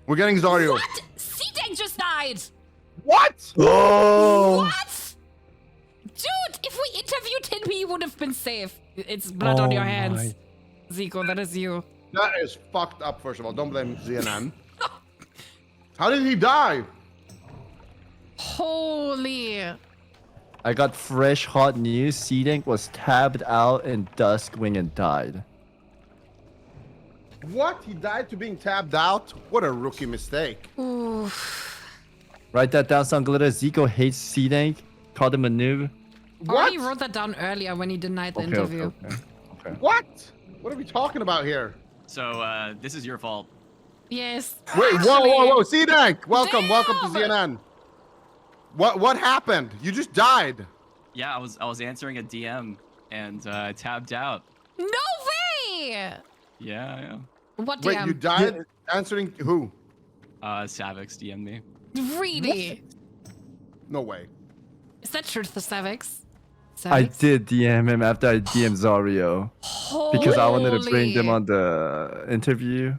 We're getting Xaryu. What? CDank just died. What? Oh. What? Dude, if we interviewed him, he would have been safe. It's blood on your hands. Zico, that is you. That is fucked up, first of all. Don't blame CNN. How did he die? Holy. I got fresh hot news. CDank was tabbed out in Duskwing and died. What? He died to being tabbed out? What a rookie mistake. Ooh. Write that down, sunglitters. Zico hates CDank. Called him a noob. Already wrote that down earlier when he denied the interview. Okay. What? What are we talking about here? So, this is your fault. Yes. Wait, whoa. CDank! Welcome to Damn! CNN. What happened? You just died. Yeah, I was answering a DM and tabbed out. No way! Yeah. What Wait, DM? you died answering who? Savix DM'd me. Really? No way. Is that true for Savix? I did DM him after I DM'd Xaryu. Because I wanted to bring them on the interview.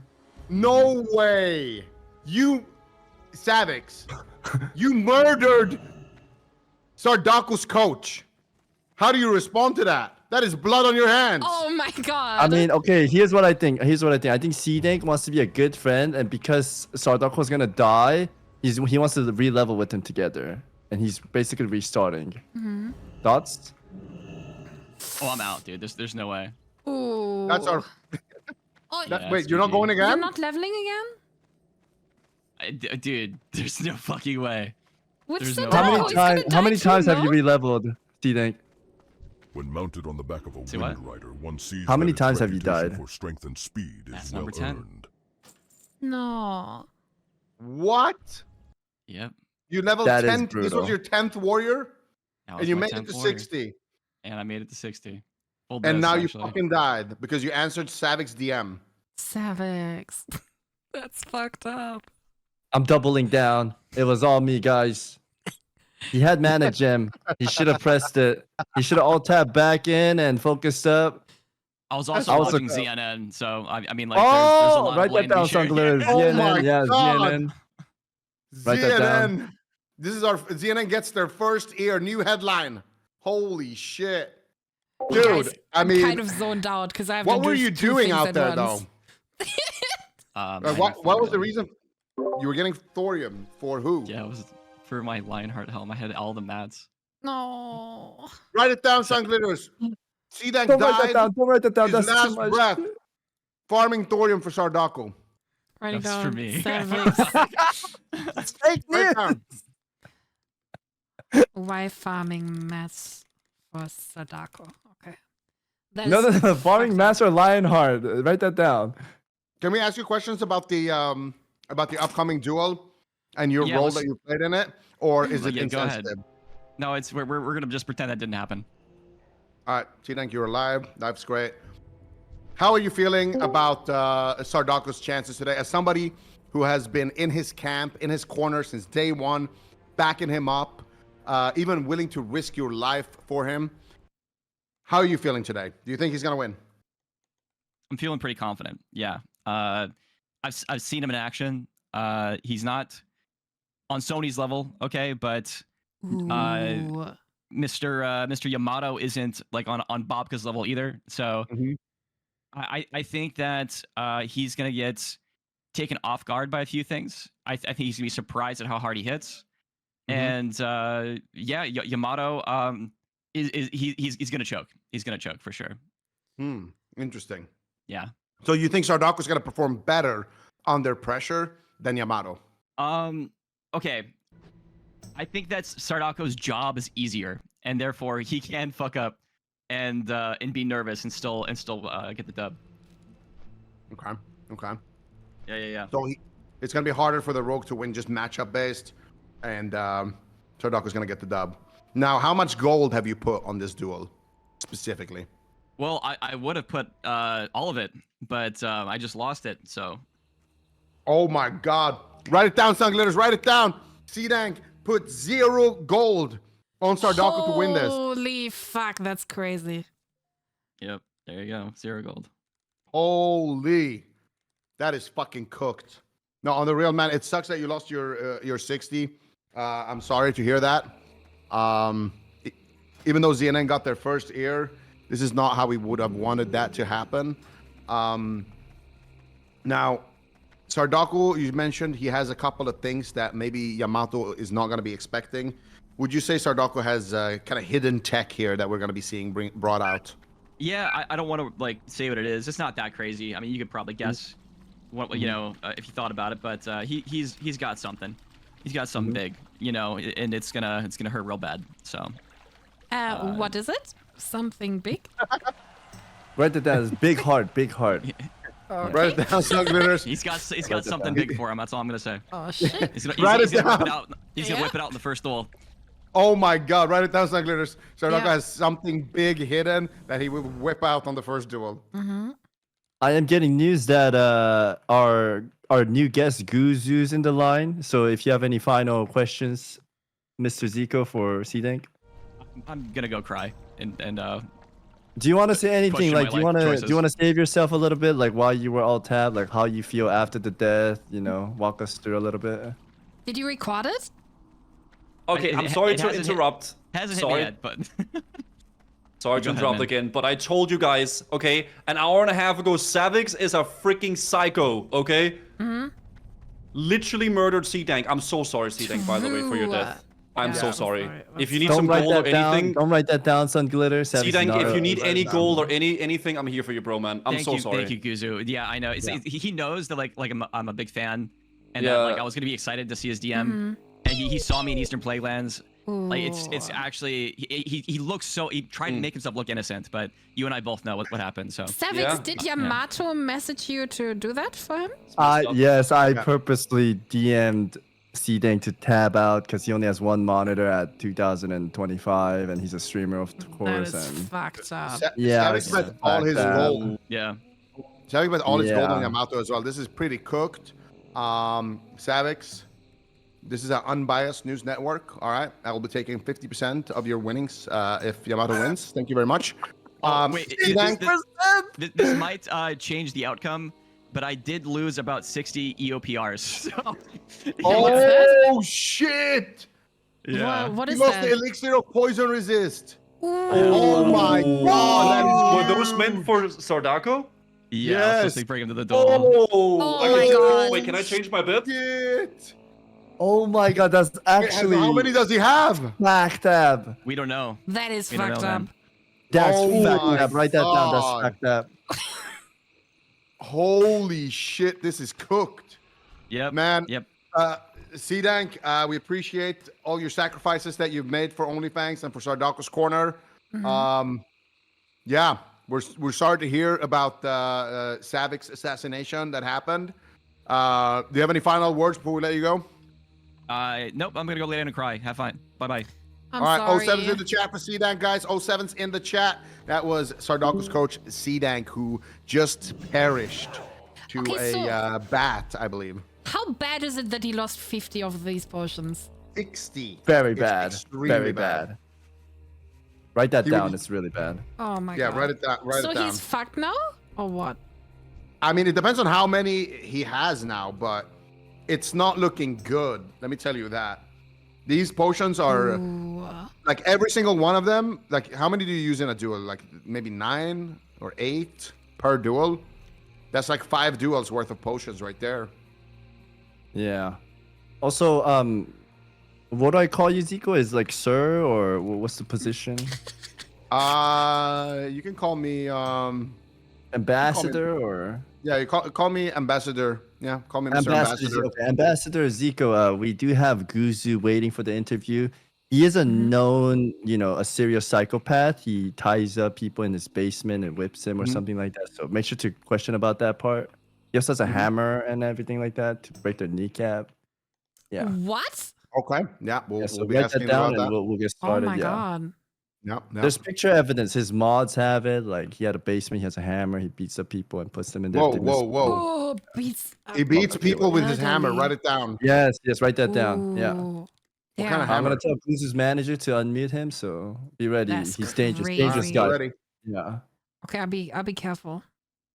No way. You, Savix, you murdered Sardaco's coach. How do you respond to that? That is blood on your hands. Oh my god. I mean, okay, here's what I think. I think CDank wants to be a good friend, and because Sardaco's gonna die, he wants to re-level with him together. And he's basically restarting. Thoughts? Oh, I'm out, dude. There's no way. Ooh. That's our. Oh, Wait, you're not going you're again? not leveling again? Dude, there's no fucking way. With There's no Sodapoppin, way. he's gonna How many die times too, have you no? re-leveled, CDank? When mounted on the back of a Say wind what? rider, one sees How many that its times have you reputation died? For strength and speed That's is number well 10. earned. No. What? Yep. You leveled That is 10. This brutal. was your 10th warrior, That was and you my made it 10th to warrior. 60. And I made it to 60. Full And dose, now you actually. fucking died because you answered Savix DM. Savix. That's fucked up. I'm doubling down. It was all me, guys. He had mana gem. He should have pressed it. He should have all tapped back in and focused up. I was also I was watching a- CNN, so I mean, like, there's a lot write of blame that down, to be shared. sunglitters. Oh my CNN, yeah, God. CNN. Write that down. CNN. This is our CNN gets their first new headline. Holy shit. Dude, Guys, I I'm mean, kind of zoned out because I have what to do were you two doing things out at there, once. though? What was the reason? You were getting thorium for who? Yeah, it was for my Lionheart helm. I had all the mats. No. Write it down, sunglitters. CDank Don't write that died. down. Don't write that down. His That's too last much. breath. Farming thorium for Sardaco. Writing That's down for me. Savix. It's fake Write news. it down. Why farming mess for Sadako? Okay. That No, is Farming fucked Master Lionheart. Write that down. Can we ask you questions about the upcoming duel and your Yeah, role let's- that you played in it, or is it Yeah, go ahead. insensitive? No, it's we're gonna just pretend that didn't happen. All right, CDank, you're alive. Life's great. How are you feeling about Sardaco's chances today? As somebody who has been in his camp, in his corner since day one, backing him up, even willing to risk your life for him. How are you feeling today? Do you think he's gonna win? I'm feeling pretty confident. Yeah. I've seen him in action. He's not on Sony's level, okay, but Ooh. Mr. Yamato isn't like on Bobka's level either. So Mhm. I think that he's gonna get taken off guard by a few things. I think he's gonna be surprised at how hard he hits. And yeah, Yamato he's gonna choke. He's gonna choke for sure. Interesting. Yeah. So you think Sardaco's gonna perform better under pressure than Yamato? Okay. I think that's Sardaco's job is easier, and therefore he can fuck up and be nervous and still get the dub. Okay. Yeah. So it's gonna be harder for the Rogue to win just matchup based, and Sardaco's gonna get the dub. Now, how much gold have you put on this duel specifically? Well, I would have put all of it, but I just lost it. So Oh my God! Write it down, sunglitters. Write it down. CDank put 0 gold on Sardaco to win this. Holy fuck, that's crazy. yep, there you go, 0 gold. Holy, that is fucking cooked. No, on the real, man, it sucks that you lost your 60. I'm sorry to hear that. Even though ZNN got their first ear, this is not how we would have wanted that to happen. Now, Sardaco, you mentioned he has a couple of things that maybe Yamato is not going to be expecting. Would you say Sardaco has kind of hidden tech here that we're going to be seeing brought out? Yeah, I don't want to like say what it is. It's not that crazy. I mean, you could probably guess what you know if you thought about it, but he's got something. He's got something big, you know, and it's gonna hurt real bad. So. What is it? Something big? Write it down. It's big heart, big heart. Okay. Write it down, Sunglitters. He's got something big for him. That's all I'm gonna say. Oh shit. He's gonna, Write he's it gonna whip down. it out. He's gonna whip it out in the first duel. Oh my God! Write it down, Sunglitters. Sardaco Yeah. has something big hidden that he will whip out on the first duel. I am getting news that our new guest Guzu's in the line. So if you have any final questions, Mr. Zico for CDank. I'm gonna go cry and Do you want to say anything? Question Like, my do you life want to choices. save yourself a little bit? Like, while you were all tabbed, like how you feel after the death. You know, walk us through a little bit. Did you record it? Okay, It- I'm it- sorry it to hasn't hit- interrupt. hasn't hit me Sorry. yet, but Sorry Go to ahead, interrupt man. again, but I told you guys, okay, an hour and a half ago, Savix is a freaking psycho, okay? Literally murdered CDank. I'm so sorry, CDank, by the way, for your True. death. I'm Yeah, so I'm sorry. sorry. If you need Don't some write gold or that down. anything, Don't write that down, Sun Glitter. CDank, if you need write any it down. gold or anything, I'm here for you, bro, man. I'm thank so you, sorry. thank you, Guzu. Yeah, I know. He knows that like I'm a big fan, and Yeah. that like I was gonna be excited to see his DM, and he saw me in Eastern Plaguelands. Like it's Ooh. actually he looks so he tried to make himself look innocent, but you and I both know what happened. So Savix, Yeah. did Yamato message you to do that for him? Yes, I Yeah. purposely DM'd CDank to tab out because he only has one monitor at 2025, and he's a streamer, of That course. is And fucked up. Yeah, Savix it's bet all his like that. gold. yeah, Savix bet all his gold on Yeah. Yamato as well. This is pretty cooked. Savix, this is an unbiased news network. All right, I will be taking 50% of your winnings if Yamato wins. Thank you very much. wait, CDank- this might change the outcome, but I did lose about 60 EOPRs. So, Oh shit! yeah. What He is lost that? the elixir of poison resist. Ooh. Oh my god! Were those meant for Sardaco? Yeah, I was supposed Yes. to bring him to the duel. Oh I my can- God. Wait, can I change my bid? Shit! oh my god, that's Wait, actually how many does he have? fact tab. We don't know. That is We don't fucked know, up. man. That's Oh fact my tab. Write that down. That's God. fact tab. Holy shit! This is cooked, Yep. man. Yep. CDank, we appreciate all your sacrifices that you've made for OnlyFangs and for Sardaco's Corner. Yeah, we're sorry to hear about the Savix assassination that happened. Do you have any final words before we let you go? Nope. I'm gonna go lay down and cry. Have fun. Bye bye. I'm All right, sorry. 07's in the chat for CDank, guys. 07's in the chat. That was Sardaco's coach, CDank, who just perished to Okay, so- a bat, I believe. How bad is it that he lost 50 of these potions? 60. Very It's bad. extremely Very bad. Write that He would- down. It's really bad. Oh my Yeah, god. write it down. Write So it down. he's fucked now? Or what? I mean, it depends on how many he has now, but it's not looking good. Let me tell you that. These potions are Ooh. like every single one of them. Like, how many do you use in a duel? Like maybe 9 or 8 per duel. That's like 5 duels worth of potions right there. Yeah. Also, what do I call you, Zico? Is like sir, or what's the position? You can call me. Ambassador, or Yeah, you call me ambassador. Yeah, call me Mr. Ambassador. Okay. Ambassador Zico. We do have Guzu waiting for the interview. He is a known, a serial psychopath. He ties up people in his basement and whips him or something like that. So make sure to question about that part. He also has a hammer and everything like that to break their kneecap. Yeah. What? Okay. Yeah, we'll, Yeah, so we'll be write asking that down about and that. we'll get Oh started. my Yeah. god. Yeah, yeah. There's picture evidence. His mods have it. Like he had a basement, he has a hammer, he beats up people and puts them in there. Whoa, whoa. Oh, beats. He beats people with his hammer. Elderly. Write it down. Yes, write that down. Yeah. Ooh. What kind of Damn. I'm gonna hammer? tell Guzu's manager to unmute him, so be ready. That's He's dangerous, crazy. dangerous Alright, guy. Ready? Yeah. Okay, I'll be careful.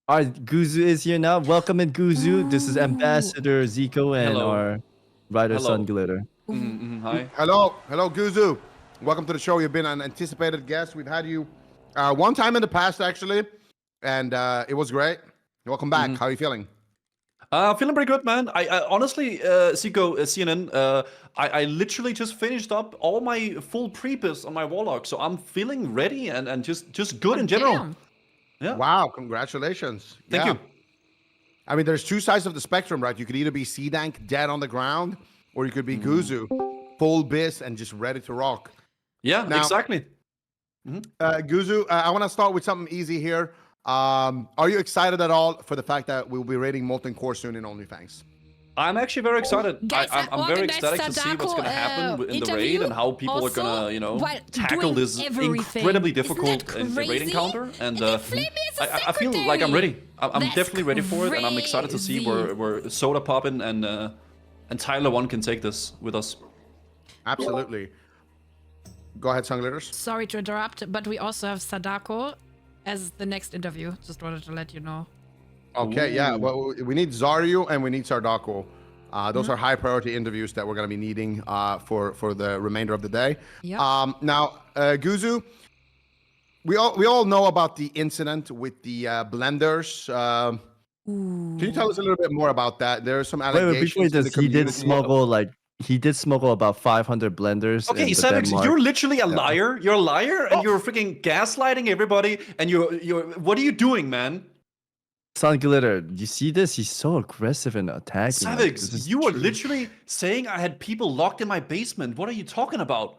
All right, Guzu is here now. Welcome in, Guzu. This is Ambassador Zico and Hello. our writer Hello. Sunglitter. Hi. Hello, Guzu. Welcome to the show. You've been an anticipated guest. We've had you one time in the past, actually, and it was great. Welcome back. How are you feeling? Feeling pretty good, man. I honestly, Zico, CNN, I literally just finished up all my full prepiss on my Warlock, so I'm feeling ready and just good in general. Damn. Yeah. Wow, congratulations. Thank Yeah. you. I mean, there's two sides of the spectrum, right? You could either be CDank dead on the ground, or you could be Guzu, full bis and just ready to rock. Yeah, Now- exactly. Guzu, I want to start with something easy here. Are you excited at all for the fact that we'll be raiding Molten Core soon in OnlyFangs? I'm actually very excited. Guys, I'm very organized ecstatic to see what's Sadako, going to happen in the interview raid and how people also are going to, you know, while tackle doing this everything. incredibly Isn't difficult that raid crazy? encounter. And they flame me as a I feel like I'm ready. I'm That's definitely ready for it, and I'm excited to see crazy. where Sodapoppin and Tyler 1 can take this with us. Absolutely. Go ahead, Sunglitters. Sorry to interrupt, but we also have Sardaco as the next interview. Just wanted to let you know. Okay, yeah. Ooh. Well, we need Xaryu and we need Sardaco. Those are high priority interviews that we're going to be needing for the remainder of the day. Yep. Now, Guzu, we all know about the incident with the blenders. Can you tell us a little bit more about that? There are some Wait, allegations. before in the this, he did community. smuggle about 500 blenders. Okay, into Savix, Denmark. you're literally a liar. You're a liar, and you're freaking gaslighting everybody. And you're what are you doing, man? Sunglitter, you see this? He's so aggressive and attacking. like, this Savix, is you are true. literally saying I had people locked in my basement. What are you talking about?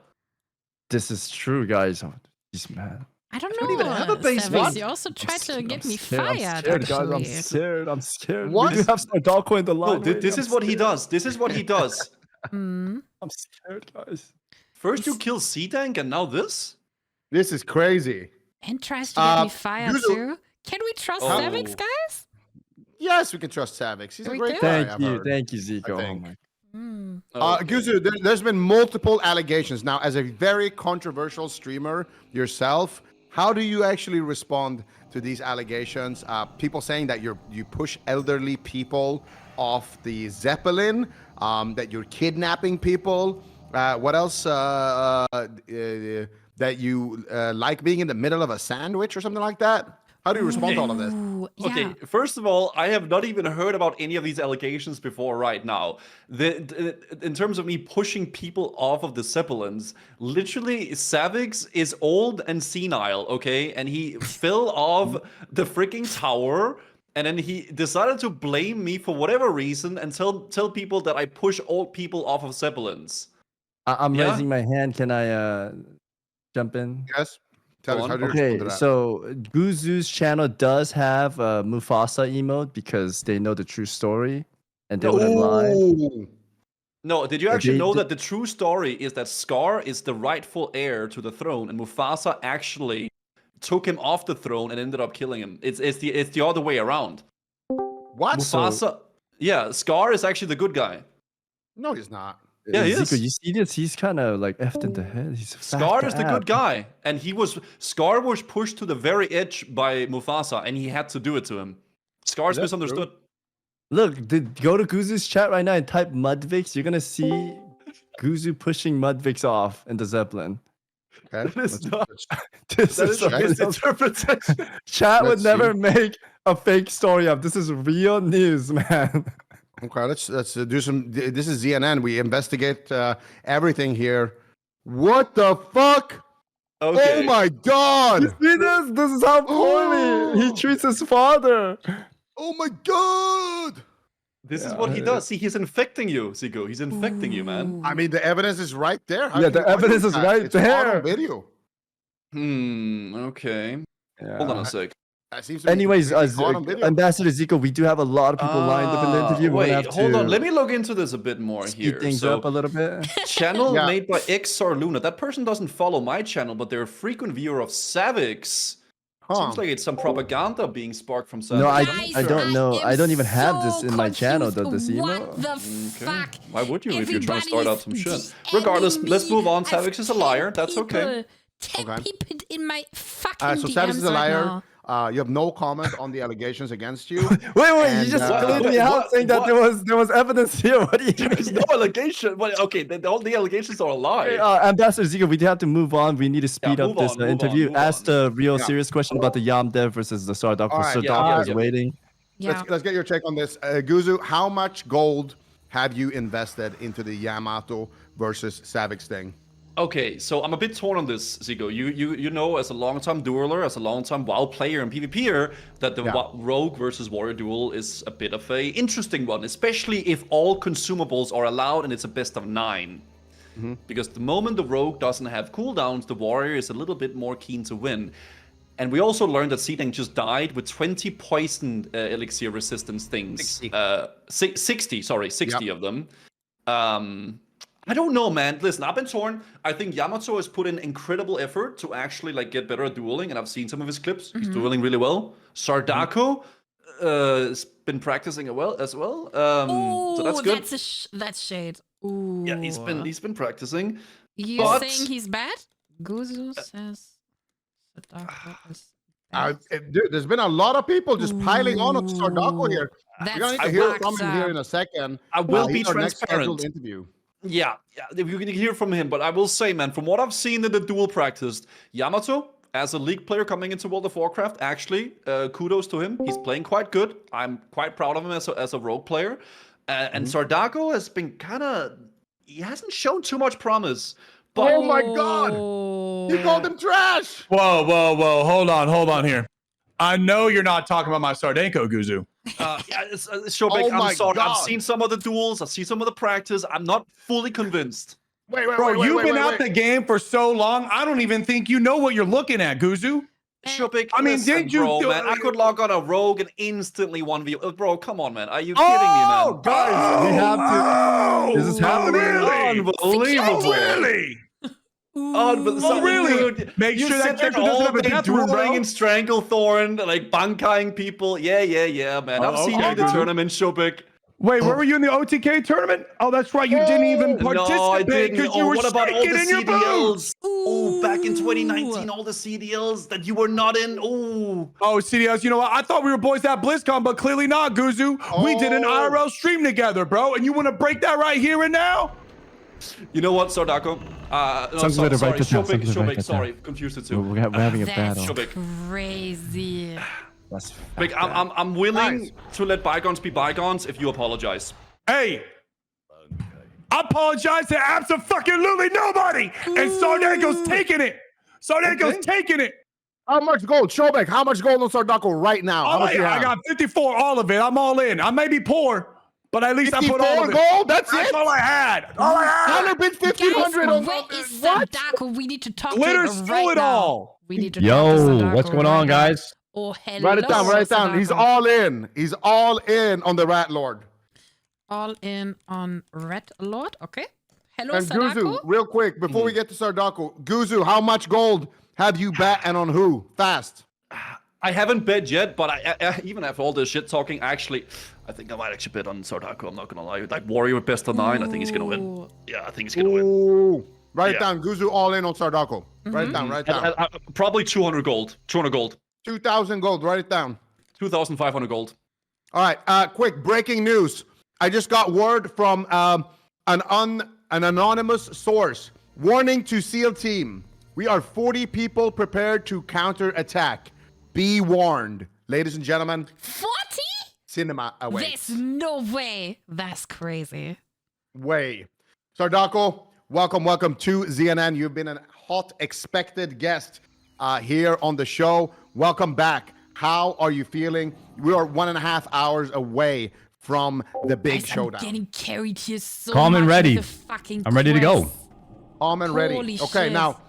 This is true, guys. Oh, he's mad. I don't don't know. even have a base Savix, one. you also tried to get me scared, fired. I'm scared, guys. I'm actually. scared. I'm scared. What? We do have Sardaco in the line. No, this is what he does. This is what he does. Hmm. I'm scared, guys. First you kill CDank, and now this? This is crazy. And tries to get me fired Guzu- too. Can we trust Oh. Savix, guys? Yes, we can trust Savix. He's a We great do? guy. Thank I've you. heard. Thank you, Zico. Oh think. my. Hmm. Guzu, there's been multiple allegations. Now, as a very controversial streamer yourself, how do you actually respond to these allegations? People saying that you push elderly people off the Zeppelin, that you're kidnapping people. What else? That you like being in the middle of a sandwich or something like that? How do you respond to all of this? Ooh, Okay, yeah. first of all, I have not even heard about any of these allegations before right now. In terms of me pushing people off of the Zeppelins, literally, Savix is old and senile, okay? And he fell off the freaking tower, and then he decided to blame me for whatever reason and tell people that I push old people off of Zeppelins. I'm Yeah? raising my hand. Can I jump in? Yes. Tell Go us, on. how do you respond Okay, to that? so Guzu's channel does have a Mufasa emote because they know the true story and they wouldn't lie. Ooh. No, did you But actually they know d- that the true story is that Scar is the rightful heir to the throne, and Mufasa actually took him off the throne and ended up killing him? It's the other way around. What? Mufasa, yeah, Scar is actually the good guy. No, he's not. Yeah, he Zico, is. you see this? He's kind of like effed in the head. He's Scar fat is the app. good guy, and Scar was pushed to the very edge by Mufasa, and he had to do it to him. Scar's Is that misunderstood. Look, go to Guzu's chat right now and type Mudvix. You're gonna see Guzu pushing Mudvix off in the Zeppelin. Okay. That is not- This That is is a something else. misinterpretation. Chat would Let's never see. make a fake story up. This is real news, man. Okay, let's do some. This is ZNN. We investigate everything here. What the fuck? Okay. Oh my god! You see this? This is how poorly he treats his father. Oh my god! This is what he does. See, he's infecting you, Zico. He's infecting you, man. I mean, the evidence is right there. How Yeah, can the you argue evidence with is that? right It's caught there. on video. Okay. Hold on a sec. That seems to be Anyways, caught on video. Ambassador Zico, we do have a lot of people lined up in the interview. We're Wait, gonna have hold to on. Let me look into this a bit more speed here. things So, up a little bit. channel Yeah. made by Xaryu. That person doesn't follow my channel, but they're a frequent viewer of Savix. Huh. Seems like it's some propaganda being sparked from Savix. No, I Guys, don't know. I am don't even have this so in my channel, though, confused. this email. What the Okay. fuck? Why would you if you're trying to start out some shit? Everybody's Regardless, DMing let's me. move on. I have Savix is a liar. That's 10 okay. people- 10 Okay. people in my fucking So DMs Savix is a right liar. now. You have no comment on the allegations against you. Wait, And, you just uh, called me out saying that there was evidence here. What do you There's no allegation. Well, okay, all the allegations are a lie. Ambassador Zico, we have to move on. We need to speed up move this on, move interview. on, move Ask on. the real Yeah. serious question about the Yam Dev versus the Sardaco. All right, Sardaco is yeah. waiting. Yeah. Let's get your take on this. Guzu, how much gold have you invested into the Yamato versus Savix thing? Okay, so I'm a bit torn on this, Zico. You know, as a long-time dueler, as a long-time WoW player and PvPer, that the Rogue versus Warrior duel is a bit of a interesting one, especially if all consumables are allowed and it's a best of 9. Because the moment the Rogue doesn't have cooldowns, the Warrior is a little bit more keen to win. And we also learned that CDank just died with 20 poison elixir resistance things. 60 of them. I don't know, man. Listen, I've been torn. I think Yamato has put in incredible effort to actually like get better at dueling, and I've seen some of his clips. He's dueling really well. Sardaco has been practicing as well. So that's good. That's shade. Ooh. Yeah, he's been practicing. You but- saying he's bad? Guzu says Sadako is bad. Dude, there's been a lot of people just piling on Sardaco here. That's We're gonna need to hear fucked from him here up. in a second. I will be He's our next transparent. scheduled interview. Yeah, if you can hear from him, but I will say, man, from what I've seen in the duel practice, Yamato, as a League player coming into World of Warcraft, actually, kudos to him. He's playing quite good. I'm quite proud of him as a rogue player. And Sardaco has been he hasn't shown too much promise. But Oh my God! He called him trash. Whoa, hold on here. I know you're not talking about my Sardaco, Guzu. Shobek, Oh my I'm sorry. God. I've seen some of the duels. I've seen some of the practice. I'm not fully convinced. Wait, Bro, you've been out wait. the game for so long, I don't even think you know what you're looking at, Guzu. Shobek, I mean, listen, didn't you bro, do- man? I could log on a rogue and instantly 1v. Bro, come on, man. Are you kidding me, man? Guys, we have to. This is happening. Unbelievable. Really? Oh, really? Dude, Make you sure that sit there character doesn't all have a day death rune, dueling bro. and Stranglethorn, like bankai people. Yeah, man. I've seen you okay, in the bro. tournament, Shobek. Wait, where were you in the OTK tournament? Oh, that's right. You didn't even No, I participate didn't. because you were What about all shaking the in your boots. CDLs? Oh, back in 2019, all the CDLs that you were not in. Oh. Oh, CDS, you know what? I thought we were boys at BlizzCon, but clearly not, Guzu. We did an Oh. IRL stream together, bro, and you want to break that right here and now? You know what, Sardaco? No, Something sorry, to write this down, Shobek, something to write Shobek, this sorry, confused the two. We're having a That's battle. Shobek. crazy. That's Like, I'm willing Nice. to let bygones be bygones if you apologize. Hey, I apologize to absolutely nobody, and Sardaco's taking it. Sardaco's taking it. How much gold? Shobek, how much gold on Sardaco right now? How Oh, much you I have? got 54, all of it. I'm all in. I may be poor, but at least I put all 54 of it. gold? That's it? all I had. All I had. How been 1,500 Guys, on where is what? Sadako? We need to talk Glitter to him stole right it now. all. We need to talk to Yo, Sadako what's going right on, now. guys? Oh, hello. Write it down, write it down. He's Sadako. all in. He's all in on the Rat Lord. All in on Red Lord. Okay. Hello, And Sadako. Guzu, real quick, before we get to Sardaco, Guzu, how much gold have you bet and on who? Fast. I haven't bet yet, but I even after all this shit talking, actually, I think I might actually bet on Sardaco. I'm not gonna lie. Like Warrior best of 9, I think he's gonna win. Ooh. Yeah, I think he's gonna win. Ooh. Write it Yeah. down. Guzu all in on Sardaco. Write it down, write it down. Probably 200 gold. 200 gold. 2,000 gold. Write it down. 2,500 gold. All right. Quick breaking news. I just got word from an anonymous source. Warning to SEAL team. We are 40 people prepared to counter attack. Be warned. Ladies and gentlemen, 40? cinema awaits. There's no way. That's crazy. Way. Sardaco, welcome to ZNN. You've been a hot expected guest here on the show. Welcome back. How are you feeling? We are 1.5 hours away from the big Guys, showdown. I'm getting carried here so Calm and much ready. with the fucking I'm ready to go. quest. Calm and ready. Holy Okay, shit. now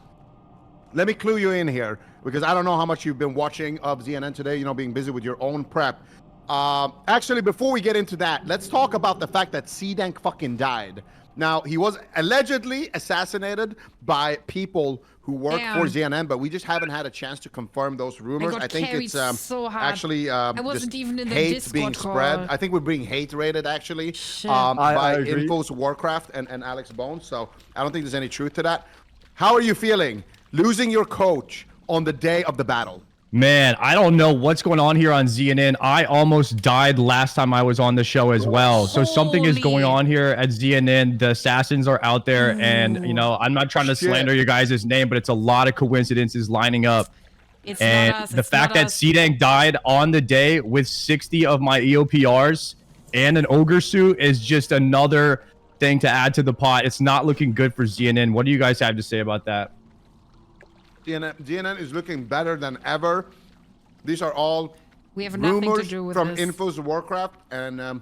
let me clue you in here because I don't know how much you've been watching of ZNN today, you know, being busy with your own prep. Actually, before we get into that, let's talk about the fact that CDank fucking died. Now, he was allegedly assassinated by people who work for ZNN, but we just haven't had a chance to confirm those rumors. got I think carried it's so hard. actually I wasn't just even in the hate Discord being call. spread. I think we're being hate rated actually Shit. I by agree. Infos Warcraft and Alex Bones. So I don't think there's any truth to that. How are you feeling losing your coach on the day of the battle? Man, I don't know what's going on here on ZNN. I almost died last time I was on the show as well. So something is going Holy. on here at ZNN. The assassins are out there, and you know, I'm not trying to slander your guys' name, but it's a lot of coincidences lining up. It's And not us. the It's fact not that us. CDank died on the day with 60 of my EOPRs and an ogre suit is just another thing to add to the pot. It's not looking good for ZNN. What do you guys have to say about that? DNN is looking better than ever. These are all We have nothing to rumors do with from this. Infos Warcraft, and I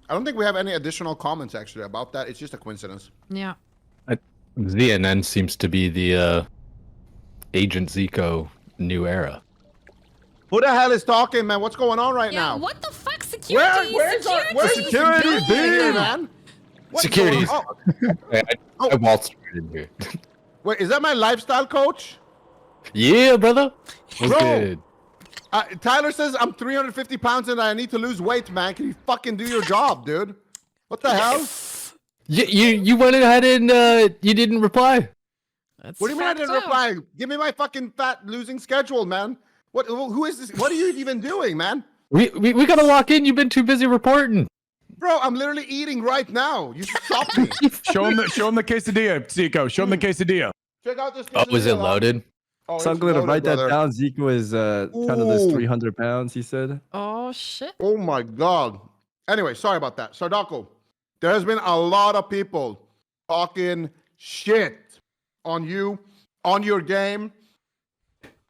don't think we have any additional comments actually about that. It's just a coincidence. Yeah. ZNN seems to be the Agent Zico new era. Who the hell is talking, man? What's going on right Yeah, now? what the fuck? Security! Where's Security! security being, man? What's Security's- going on? I waltzed right in here. Wait, is that my lifestyle coach? Yeah, brother. What's Bro. good? Tyler says I'm 350 pounds and I need to lose weight, man. Can you fucking do your job, dude? What the hell? You went ahead and you didn't reply. That's What do you mean I fucked didn't up. reply? Give me my fucking fat losing schedule, man. What? Who is this? What are you even doing, man? We gotta lock in. You've been too busy reporting. Bro, I'm literally eating right now. You stop me. Show him the quesadilla, Zico. Show him the quesadilla. Check out this. Oh, is it quesadilla. loaded? Oh, it's Sunglitter, loaded, write that brother. down. Zico is kind of this Ooh. 300 pounds, he said. Oh, shit. Oh my god. Anyway, sorry about that. Sardaco, there has been a lot of people talking shit on you, on your game,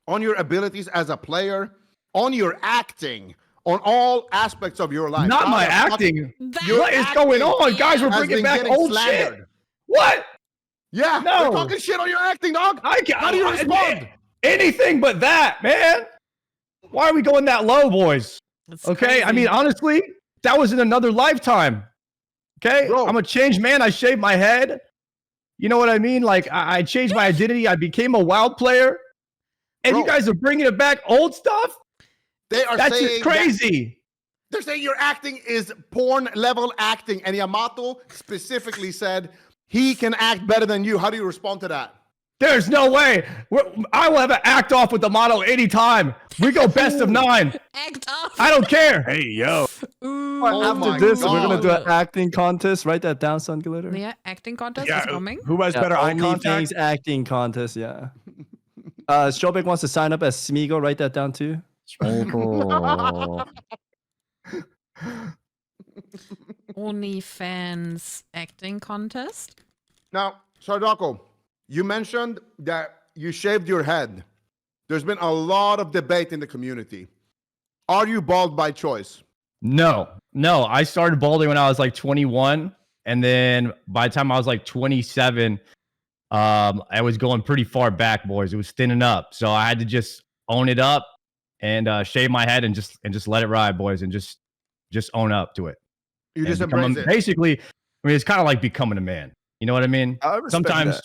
on your abilities as a player, on your acting, on all aspects of your life. Not my How the fuck- acting. That- What is going on? Guys, we're has bringing been back getting old slandered. shit. What? Yeah, No. they're talking shit on your acting, dog. How do you respond? Anything but that, man. Why are we going that low, boys? That's Okay, I crazy. mean, honestly, that was in another lifetime. Okay, Bro. I'm a changed man. I shaved my head. You know what I mean? Like, I changed my identity. I became a WoW player. And you Bro. guys are bringing it back old stuff? They are That's saying just crazy. they're saying your acting is porn level acting, and Yamato specifically said he can act better than you. How do you respond to that? There's no way. I will have an act off with the model anytime. We go best of 9. Act up. I don't care. Hey, yo. Ooh. Oh my After this, we're gonna do God. an acting contest. Write that down, Sunglitter. Yeah, acting contest is coming. Who has better eye contact? OnlyFangs acting contest, yeah. Shobek wants to sign up as Smeagol. Write that down too. OnlyFans acting contest. Now, Sardaco, you mentioned that you shaved your head. There's been a lot of debate in the community. Are you bald by choice? No. I started balding when I was like 21. And then by the time I was like 27, I was going pretty far back, boys. It was thinning up. So I had to just own it up and shave my head and just let it ride, boys, and just own up to it. You just And become embrace it. basically, I mean, it's kind of like becoming a man. You know what I mean? I respect Sometimes that.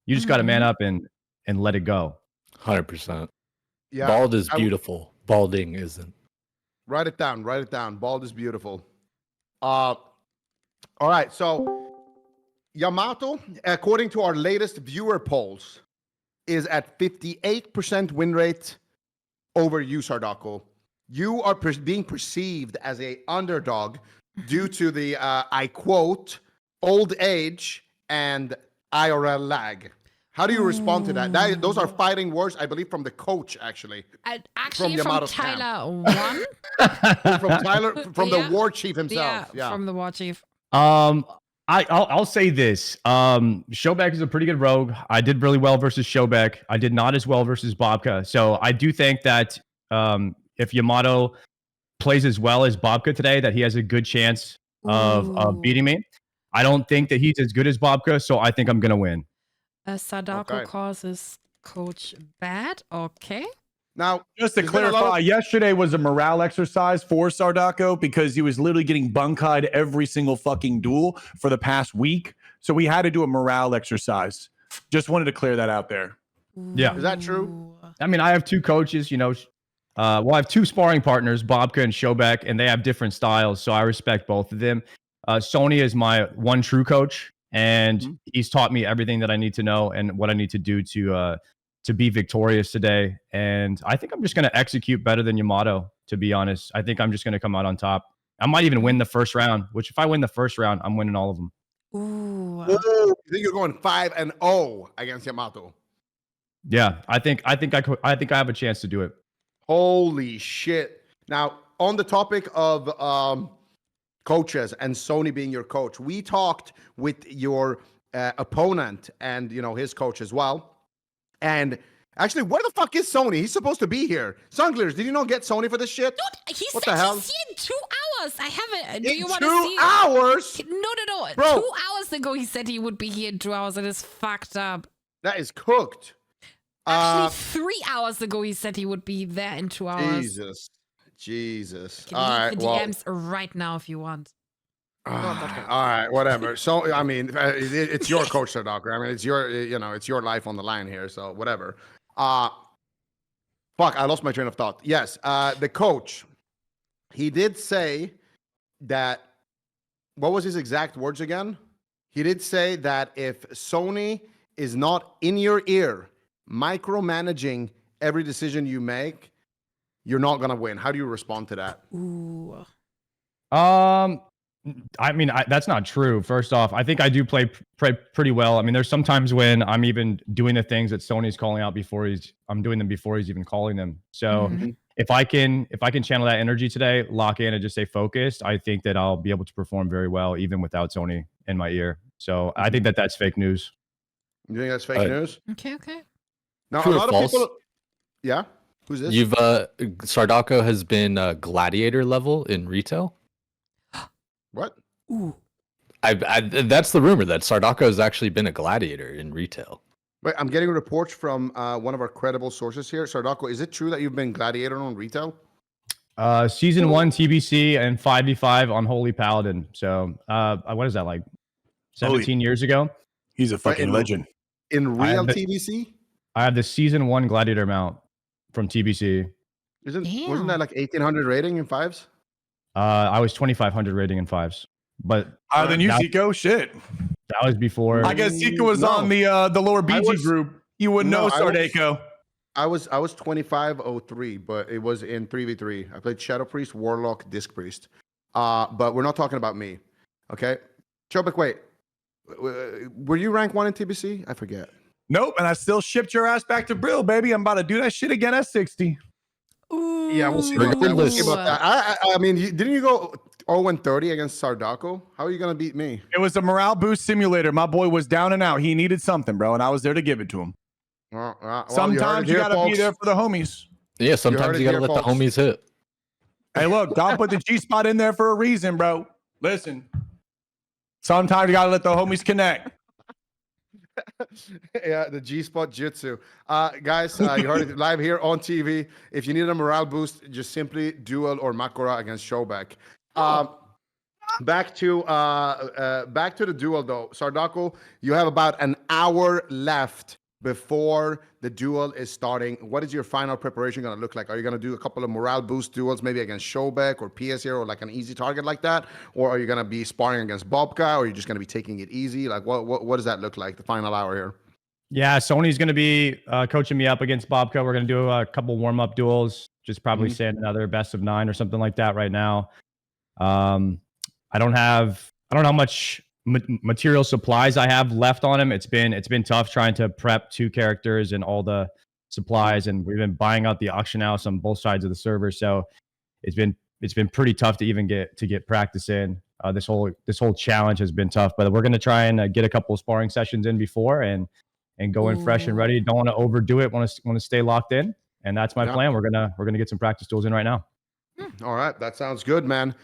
you just got to man up and let it go. 100%. Yeah. Bald is I- beautiful. Balding isn't. Write it down. Write it down. Bald is beautiful. All right. So Yamato, according to our latest viewer polls, is at 58% win rate over you, Sardaco. You are being perceived as a underdog due to the, I quote, old age and IRL lag. How do you respond to that? Those are fighting words, I believe, from the coach, actually. Actually, from Yamato's camp. Tyler 1. From Tyler, from Yeah. the war chief himself. Yeah, from the war chief. I'll say this. Shobek is a pretty good rogue. I did really well versus Shobek. I did not as well versus Bobka. So I do think that if Yamato plays as well as Bobka today, that he has a good chance of beating me. I don't think that he's as good as Bobka, so I think I'm gonna win. Sadako Okay. calls his coach bad. Okay. Now, Just to there's been a lot clarify, of- yesterday was a morale exercise for Sardaco because he was literally getting bunkied every single fucking duel for the past week. So we had to do a morale exercise. Just wanted to clear that out there. Yeah. Is that true? Ooh. I mean, I have two coaches, you know. I have two sparring partners, Bobka and Shobek, and they have different styles, so I respect both of them. Sonii is my one true coach, and he's taught me everything that I need to know and what I need to do to to be victorious today. And I think I'm just going to execute better than Yamato, to be honest. I think I'm just going to come out on top. I might even win the first round, which if I win the first round, I'm winning all of them. Ooh. Ooh, you think you're going 5-0 against Yamato? Yeah, I think I have a chance to do it. Holy shit. Now, on the topic of coaches and Sonii being your coach, we talked with your opponent and, you know, his coach as well. And actually, where the fuck is Sonii? He's supposed to be here. Sunglitters, did you not get Sonii for this shit? Dude, he What said the hell? he's here in 2 hours. I haven't. Do In you want to see? 2 hours? No. Bro. 2 hours ago, he said he would be here in 2 hours. It is fucked up. That is cooked. Actually, 3 hours ago, he said he would be there in 2 hours. Jesus. You can All leave right, the well. DMs right now if you want. All right, whatever. So, I mean, it's your coach, Sardaco. I mean, it's your, you know, it's your life on the line here. So, whatever. Fuck, I lost my train of thought. Yes, the coach, he did say that, what was his exact words again? He did say that if Sonii is not in your ear, micromanaging every decision you make, you're not going to win. How do you respond to that? Ooh. I mean, that's not true. First off, I think I do play pretty well. I mean, there's sometimes when I'm even doing the things that Sony's calling out I'm doing them before he's even calling them. So if I can channel that energy today, lock in and just stay focused, I think that I'll be able to perform very well, even without Sonii in my ear. So I think that that's fake news. You think that's fake news? Okay. Now, True a or lot false? of people. Yeah? Who's this? You've Sardaco has been gladiator level in retail. What? Ooh. That's the rumor that Sardaco has actually been a gladiator in retail. Wait, I'm getting reports from one of our credible sources here. Sardaco, is it true that you've been gladiator on retail? Season 1 TBC and 5v5 on Holy Paladin. So what is that, like 17 years ago? He's a fucking legend. In real TBC? I have the season 1 gladiator mount from TBC. Wasn't that like 1800 rating in fives? I was 2500 rating in fives. But Higher than you, that, Zico? Shit. that was before. I guess Zico was on the lower BG group. You would know Sardaco. I was 2503, but it was in 3v3. I played Shadow Priest, Warlock, Disc Priest. But we're not talking about me. Okay? Shobek, wait. Were you rank 1 in TBC? I forget. Nope, and I still shipped your ass back to Brill, baby. I'm about to do that shit again at 60. Ooh. Yeah, we'll see about that. We'll see about that. I mean, didn't you go 0-30 against Sardaco? How are you going to beat me? It was a morale boost simulator. My boy was down and out. He needed something, bro, and I was there to give it to him. Well, Sometimes you got to be there for the homies. Yeah, sometimes you got to let the homies hit. Hey, look, God put the G spot in there for a reason, bro. Listen. Sometimes you got to let the homies connect. Yeah, the G-spot jutsu. Guys, you heard it live here on TV. If you need a morale boost, just simply duel or Makura against Shobek. Back to the duel though. Sardaco, you have about an hour left before the duel is starting. What is your final preparation going to look like? Are you going to do a couple of morale boost duels, maybe against Shobek or PS here, or like an easy target like that? Or are you going to be sparring against Bobka, or are you just going to be taking it easy? Like, what does that look like, the final hour here? Yeah, Sony's going to be coaching me up against Bobka. We're going to do a couple warm-up duels, just probably say another best of 9 or something like that right now. I don't know how much material supplies I have left on him. It's been tough trying to prep 2 characters and all the supplies, and we've been buying out the auction house on both sides of the server. So it's been pretty tough to even get practice in. This whole challenge has been tough, but we're gonna try and get a couple of sparring sessions in before and go in fresh and ready. Don't want to overdo it. Want to stay locked in, and that's my plan. We're gonna get some practice tools in right now. All right, that sounds good, man.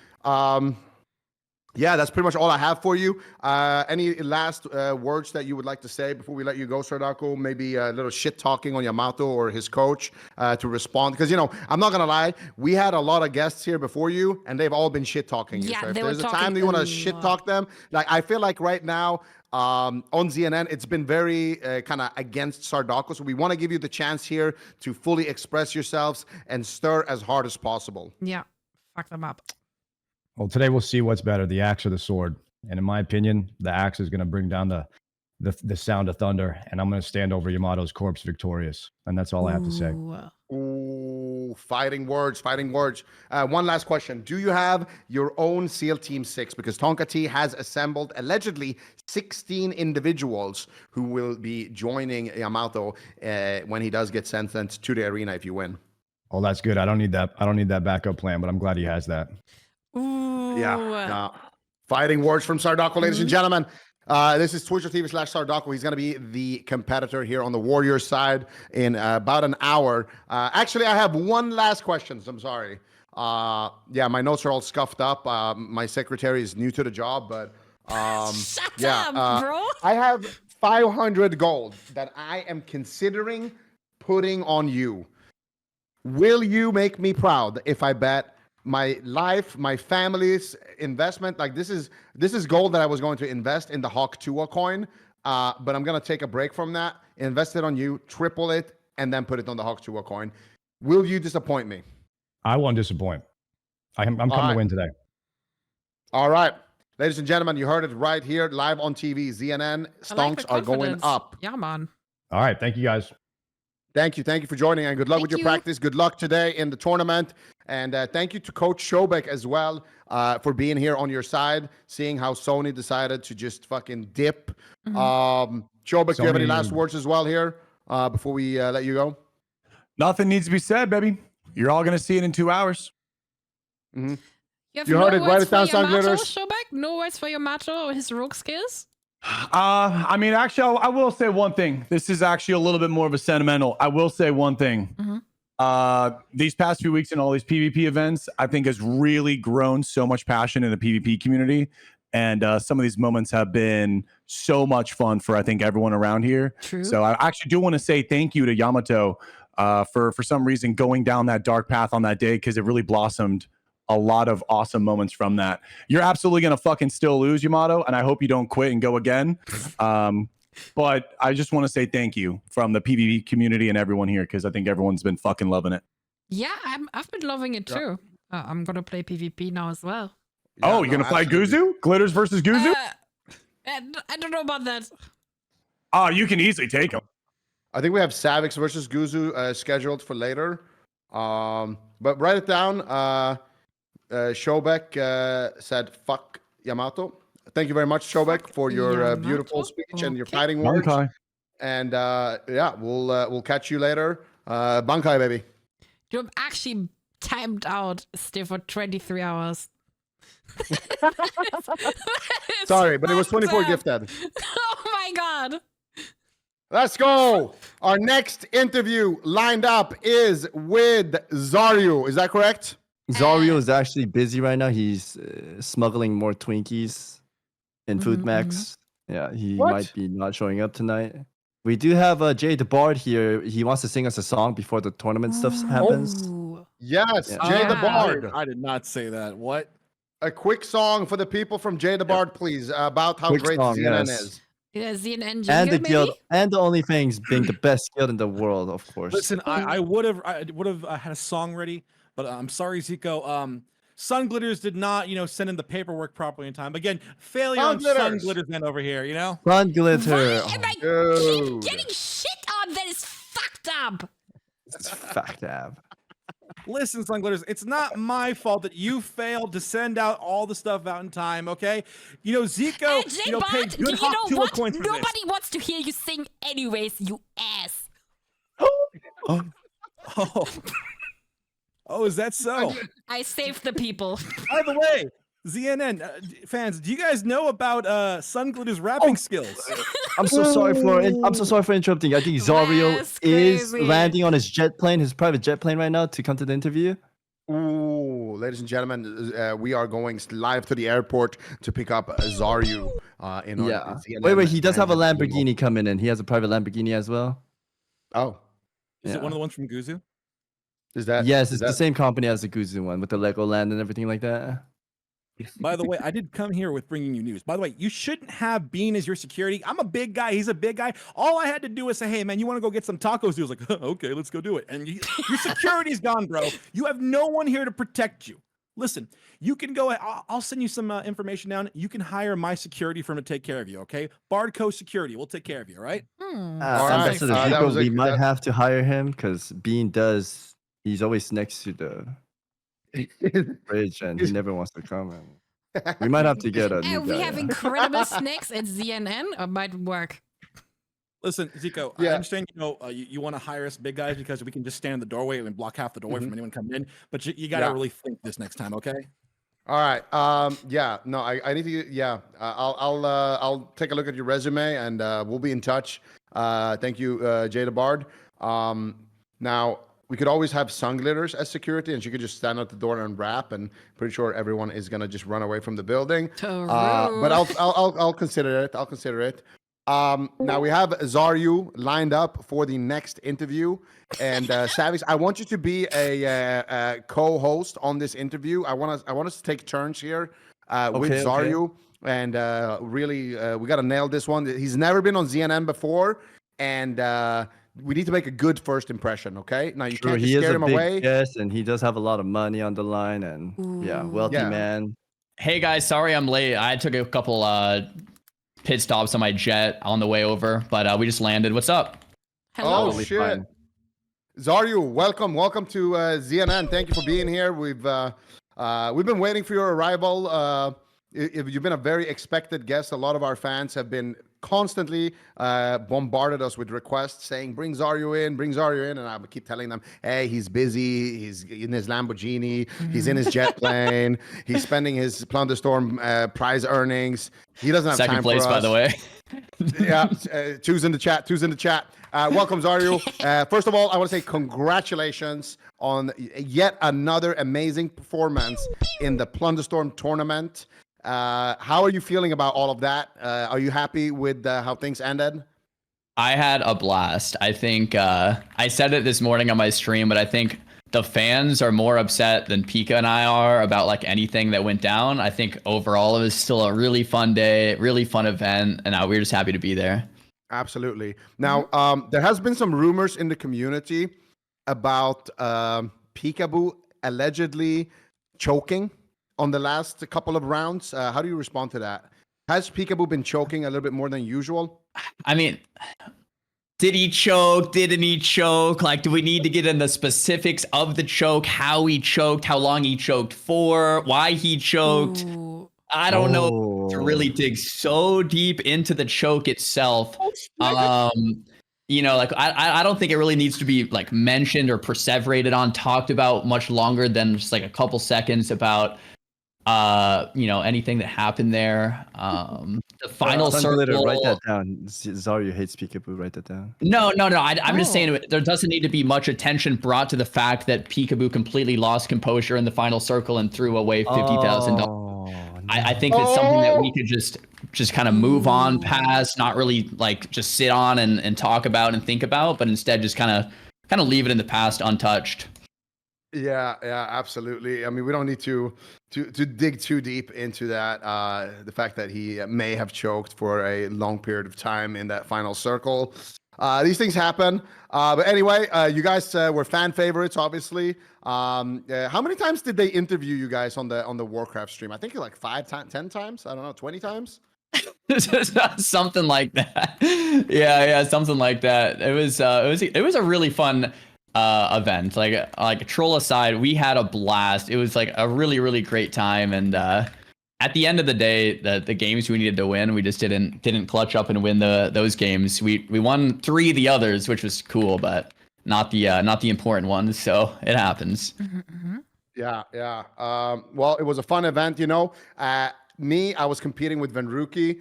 Yeah, that's pretty much all I have for you. Any last words that you would like to say before we let you go, Sardaco? Maybe a little shit talking on Yamato or his coach to respond? Because, I'm not going to lie. We had a lot of guests here before you, and they've all been shit talking you. Yeah, so if they were there's a talking time that you want a to shit lot. talk them, like I feel like right now on ZNN, it's been very kind of against Sardaco. So we want to give you the chance here to fully express yourselves and stir as hard as possible. Yeah. Fuck them up. Well, today we'll see what's better, the axe or the sword. And in my opinion, the axe is going to bring down the the sound of thunder, and I'm going to stand over Yamato's corpse victorious. And that's all I have to say. Ooh, fighting words, fighting words. One last question. Do you have your own SEAL Team 6? Because Tonka T has assembled allegedly 16 individuals who will be joining Yamato when he does get sentenced to the arena if you win. Oh, that's good. I don't need that. I don't need that backup plan, but I'm glad he has that. Ooh. Yeah. Fighting words from Sardaco, ladies and gentlemen. This is Twitch.tv/Sardaco. He's going to be the competitor here on the Warriors side in about an hour. Actually, I have one last question. So I'm sorry. Yeah, my notes are all scuffed up. My secretary is new to the job, but Shut up, bro. I have 500 gold that I am considering putting on you. Will you make me proud if I bet my life, my family's investment? Like this is gold that I was going to invest in the Hawk Tua coin, but I'm gonna take a break from that, invest it on you, triple it, and then put it on the Hawk Tua coin. Will you disappoint me? I won't disappoint. I'm coming to win today. All right, ladies and gentlemen, you heard it right here, live on TV. ZNN stonks are going up. Yeah, man. All right, thank you guys. Thank you for joining, and good luck with your practice. Good luck today in the tournament, and thank you to Coach Shobek as well for being here on your side, seeing how Sonii decided to just fucking dip. Shobek, do you have any last words as well here before we let you go? Nothing needs to be said, baby. You're all gonna see it in 2 hours. Mm-hmm. You heard it. Write it down, sunglitters. Shobek? No words for Yamato or his rogue skills? I mean, actually, I will say one thing. This is actually a little bit more of a sentimental. I will say one thing. These past few weeks and all these PvP events, I think has really grown so much passion in the PvP community. And some of these moments have been so much fun for, I think, everyone around here. True. So I actually do want to say thank you to Yamato for some reason going down that dark path on that day, because it really blossomed a lot of awesome moments from that. You're absolutely going to fucking still lose, Yamato, and I hope you don't quit and go again. But I just want to say thank you from the PvP community and everyone here, because I think everyone's been fucking loving it. Yeah, I've been loving it too. I'm going to play PvP now as well. Yeah, you're going to fight Guzu? Glitters versus Guzu? I don't know about that. Oh, you can easily take him. I think we have Savix versus Guzu scheduled for later. But write it down. Shobek said, fuck Yamato. Thank you very much, Shobek, for your beautiful speech and your fighting words. Bankai. And yeah, we'll catch you later. Bankai, baby. You're actually timed out still for 23 hours. Sorry, but it was 24 gifted. Oh my god. Let's go. Our next interview lined up is with Xaryu. Is that correct? Xaryu is actually busy right now. He's smuggling more Twinkies in Food Max. Yeah, he might be not showing up tonight. We do have Jay the Bard here. He wants to sing us a song before the tournament stuff happens. Yes, Jay the Bard. I did not say that. What? A quick song for the people from Jay the Bard, please, about how Quick great song, CNN yes. is. Yeah, ZNN And the maybe? guild and the OnlyFangs being the best guild in the world, of course. Listen, I would have had a song ready, but I'm sorry, Zico. Sunglitters did not, send in the paperwork properly in time. Again, failure on Sunglitters man over here, Sunglitter. Why am I getting shit on? That is fucked up. It's fucked up. Listen, Sunglitters, it's not my fault that you failed to send out all the stuff out in time, okay? Zico, paid good Hawk Tua coins for Nobody wants to hear you sing anyways, you ass. Oh, is that so? I saved the people. By the way, ZNN fans, do you guys know about Sunglitter's rapping skills? I'm so sorry for interrupting. I think Xaryu is landing on his jet plane, his private jet plane right now to come to the interview. Ooh, ladies and gentlemen, we are going live to the airport to pick up Xaryu. Wait, he does have a Lamborghini coming in. He has a private Lamborghini as well. Oh. Is it one of the ones from Guzu? Is that? Yes, it's the same company as the Guzu one with the Legoland and everything like that. By the way, I did come here with bringing you news. By the way, you shouldn't have Bean as your security. I'm a big guy. He's a big guy. All I had to do was say, hey, man, you want to go get some tacos? He was like, okay, let's go do it. And your security's gone, bro. You have no one here to protect you. listen, you can go. I'll send you some information down. You can hire my security firm to take care of you. Okay, Bardco Security. We'll take care of you. All right. All right. Ambassador that Zico, was a- we might that- have to hire him because Bean does. He's always next to the bridge, and he never wants to come. And we might have to get a new We guy. have incredible snacks at ZNN. It might work. Listen, Zico, I understand, you want to hire us big guys because we can just stand in the doorway and block half the doorway from anyone coming in. But you got to really think this next time, okay? All right. Yeah. No, I need to. Yeah. I'll take a look at your resume and we'll be in touch. Thank you, Jada Bard. Now we could always have sunglitters as security, and she could just stand at the door and rap. And pretty sure everyone is gonna just run away from the building. But I'll consider it. I'll consider it. Now we have Xaryu lined up for the next interview, and Savix, I want you to be a co-host on this interview. I want us to take turns here with Xaryu, and really we got to nail this one. He's never been on ZNN before, and we need to make a good first impression. Okay, now you can't just scare him away. Yes, and he does have a lot of money on the line, and wealthy man. Hey guys, sorry I'm late. I took a couple pit stops on my jet on the way over, but we just landed. What's up? Hello. Oh shit. Xaryu, welcome to ZNN. Thank you for being here. We've been waiting for your arrival. You've been a very expected guest. A lot of our fans have been constantly bombarded us with requests saying, bring Xaryu in. And I would keep telling them, hey, he's busy. He's in his Lamborghini. He's in his jet plane. He's spending his Plunderstorm prize earnings. He doesn't have Second time place, for us. by the way. Yeah, two's in the chat. Welcome, Xaryu. First of all, I want to say congratulations on yet another amazing performance in the Plunderstorm tournament. How are you feeling about all of that? Are you happy with how things ended? I had a blast. I think I said it this morning on my stream, but I think the fans are more upset than Pika and I are about like anything that went down. I think overall it was still a really fun day, really fun event, and we're just happy to be there. Absolutely. Now, there has been some rumors in the community about Peekaboo allegedly choking on the last couple of rounds. How do you respond to that? Has Peekaboo been choking a little bit more than usual? I mean, did he choke? Didn't he choke? Like, do we need to get in the specifics of the choke? How he choked? How long he choked for? Why he choked? Ooh. I don't know to really dig so deep into the choke itself. You know, like I don't think it really needs to be like mentioned or perseverated on, talked about much longer than just like a couple seconds about you know, anything that happened there. The final circle. Write that down. Xaryu hates Peekaboo. Write that down. No. I'm just saying there doesn't need to be much attention brought to the fact that Peekaboo completely lost composure in the final circle and threw away $50,000. I think it's something that we could just kind of move on past, not really like just sit on and talk about and think about, but instead just kind of leave it in the past untouched. Yeah, absolutely. I mean, we don't need to dig too deep into that. The fact that he may have choked for a long period of time in that final circle. These things happen. But anyway, you guys were fan favorites, obviously. How many times did they interview you guys on the Warcraft stream? I think like 5 times, 10 times. I don't know, 20 times. Something like that. Yeah, something like that. It was a really fun event. Like troll aside, we had a blast. It was like a really, really great time. And at the end of the day, the games we needed to win, we just didn't clutch up and win those games. We won 3 of the others, which was cool, but not the important ones. So it happens. Yeah. Well, it was a fun event, you know. I was competing with Venruki.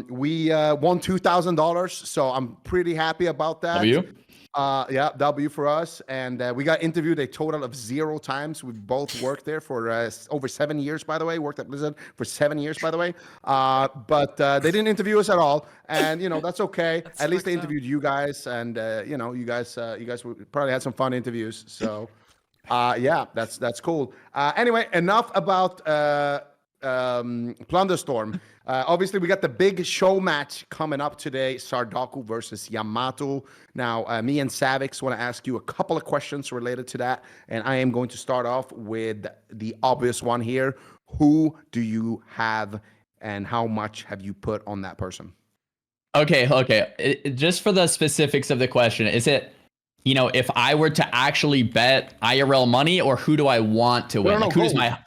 We won $2,000, so I'm pretty happy about that. W? Yeah, W for us. And we got interviewed a total of 0 times. We've both worked there for over 7 years, by the way. Worked at Blizzard for 7 years, by the way. But they didn't interview us at all. And, you know, that's okay. At least they interviewed you guys. And, you know, you guys probably had some fun interviews. So, yeah, that's cool. Anyway, enough about Plunderstorm. Obviously, we got the big show match coming up today, Sardaco versus Yamato. Now, me and Savix want to ask you a couple of questions related to that, and I am going to start off with the obvious one here. Who do you have, and how much have you put on that person? Okay. Just for the specifics of the question, is it, if I were to actually bet IRL money, or who do I want to win? No, Like, who is gold. my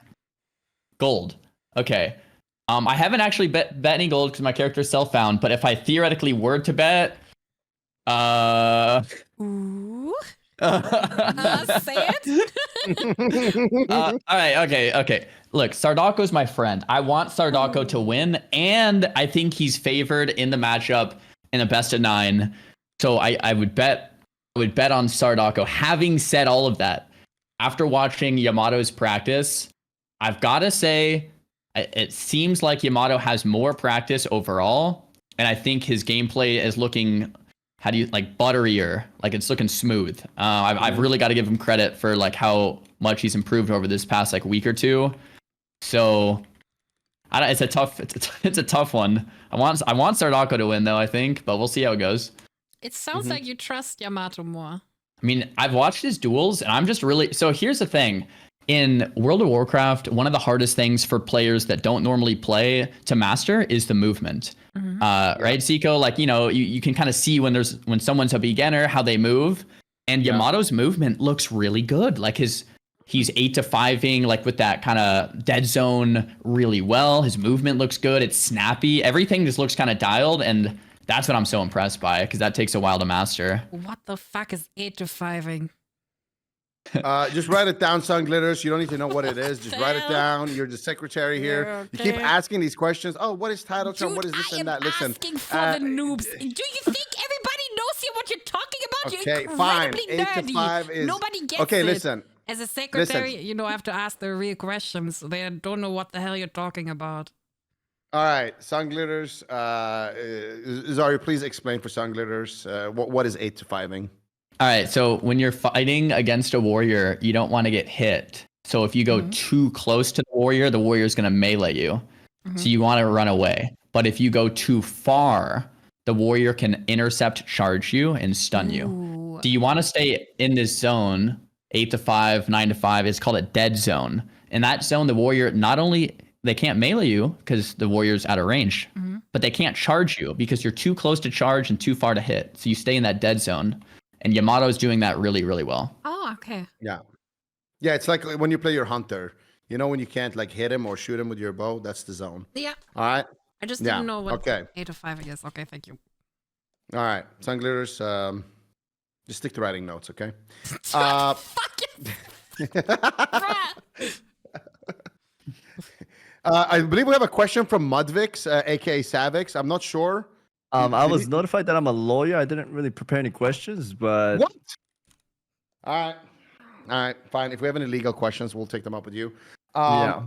gold? Okay. I haven't actually bet any gold because my character is self-found, but if I theoretically were to bet, Ooh. Say it. all right, okay. Look, Sardaco's my friend. I want Sardaco to win, and I think he's favored in the matchup in a best of 9. So I would bet on Sardaco. Having said all of that, after watching Yamato's practice, I've got to say it seems like Yamato has more practice overall, and I think his gameplay is looking, butterier, like it's looking smooth. I've really got to give him credit for like how much he's improved over this past like week or two. So it's a tough one. I want Sardaco to win though, I think, but we'll see how it goes. It sounds like you trust Yamato more. I mean, I've watched his duels, and I'm just really... So here's the thing. In World of Warcraft, one of the hardest things for players that don't normally play to master is the movement. Right, Zico? Like, you can kind of see when someone's a beginner, how they move. And Yamato's movement looks really good. Like, he's 8-5ing, like, with that kind of dead zone really well. His movement looks good. It's snappy. Everything just looks kind of dialed, and that's what I'm so impressed by, because that takes a while to master. What the fuck is 8-5ing? Just write it down, Sunglitters. You don't need to know what it is. Just write it down. You're the secretary here. You keep asking these questions. Oh, what is title term? What is this and that? Listen. Asking for the noobs. Do you think everybody knows here what you're talking about? Okay, you're fine. incredibly 8 to nerdy. 5 is Nobody gets okay. it. Listen. As a secretary, I have to ask the real questions. They don't know what the hell you're talking about. All right, Sunglitters. Xaryu, please explain for Sunglitters what is 8-5ing. All right, so when you're fighting against a warrior, you don't want to get hit. So if you go too close to the warrior's going to melee you. So you want to run away. But if you go too far, the warrior can intercept, charge you, and stun you. So you want to stay in this zone, 8-5, 9-5. It's called a dead zone. In that zone, the warrior not only... They can't melee you because the warrior's out of range, but they can't charge you because you're too close to charge and too far to hit. So you stay in that dead zone. And Yamato's doing that really, really well. Oh, okay. Yeah, it's like when you play your hunter. When you can't like hit him or shoot him with your bow, that's the zone. Yeah. All right. I just didn't know what 8-5 is. Okay, thank you. All right, Sunglitters. Just stick to writing notes, okay? Fuck it. I believe we have a question from Mudvix, aka Savix. I'm not sure. I was notified that I'm a lawyer. I didn't really prepare any questions, but what? All right, fine. If we have any legal questions, we'll take them up with you. Yeah.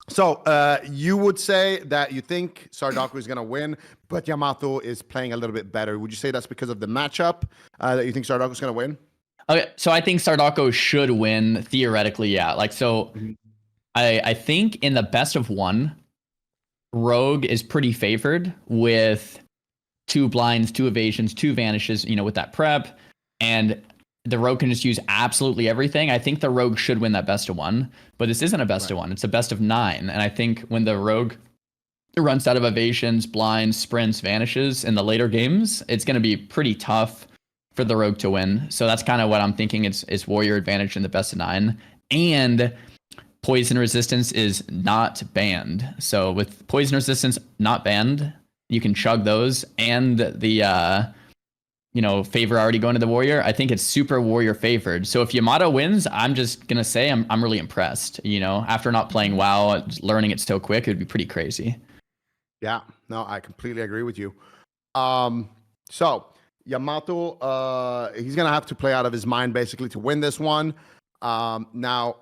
So you would say that you think Sardaco is going to win, but Yamato is playing a little bit better. Would you say that's because of the matchup that you think Sardaco is going to win? Okay, so I think Sardaco should win theoretically. Yeah, like so. I think in the best of 1, Rogue is pretty favored with 2 blinds, 2 evasions, 2 vanishes, with that prep. And the Rogue can just use absolutely everything. I think the Rogue should win that best of 1, but this isn't a best of 1. It's a best of 9. And I think when the Rogue runs out of evasions, blinds, sprints, vanishes in the later games, it's going to be pretty tough for the Rogue to win. So that's kind of what I'm thinking is warrior advantage in the best of 9. And poison resistance is not banned. So with poison resistance not banned, you can chug those, and the favor already going to the warrior. I think it's super warrior favored. So if Yamato wins, I'm just gonna say I'm really impressed. After not playing WoW, learning it so quick, it'd be pretty crazy. Yeah, no, I completely agree with you. So Yamato, he's gonna have to play out of his mind basically to win this one. Now,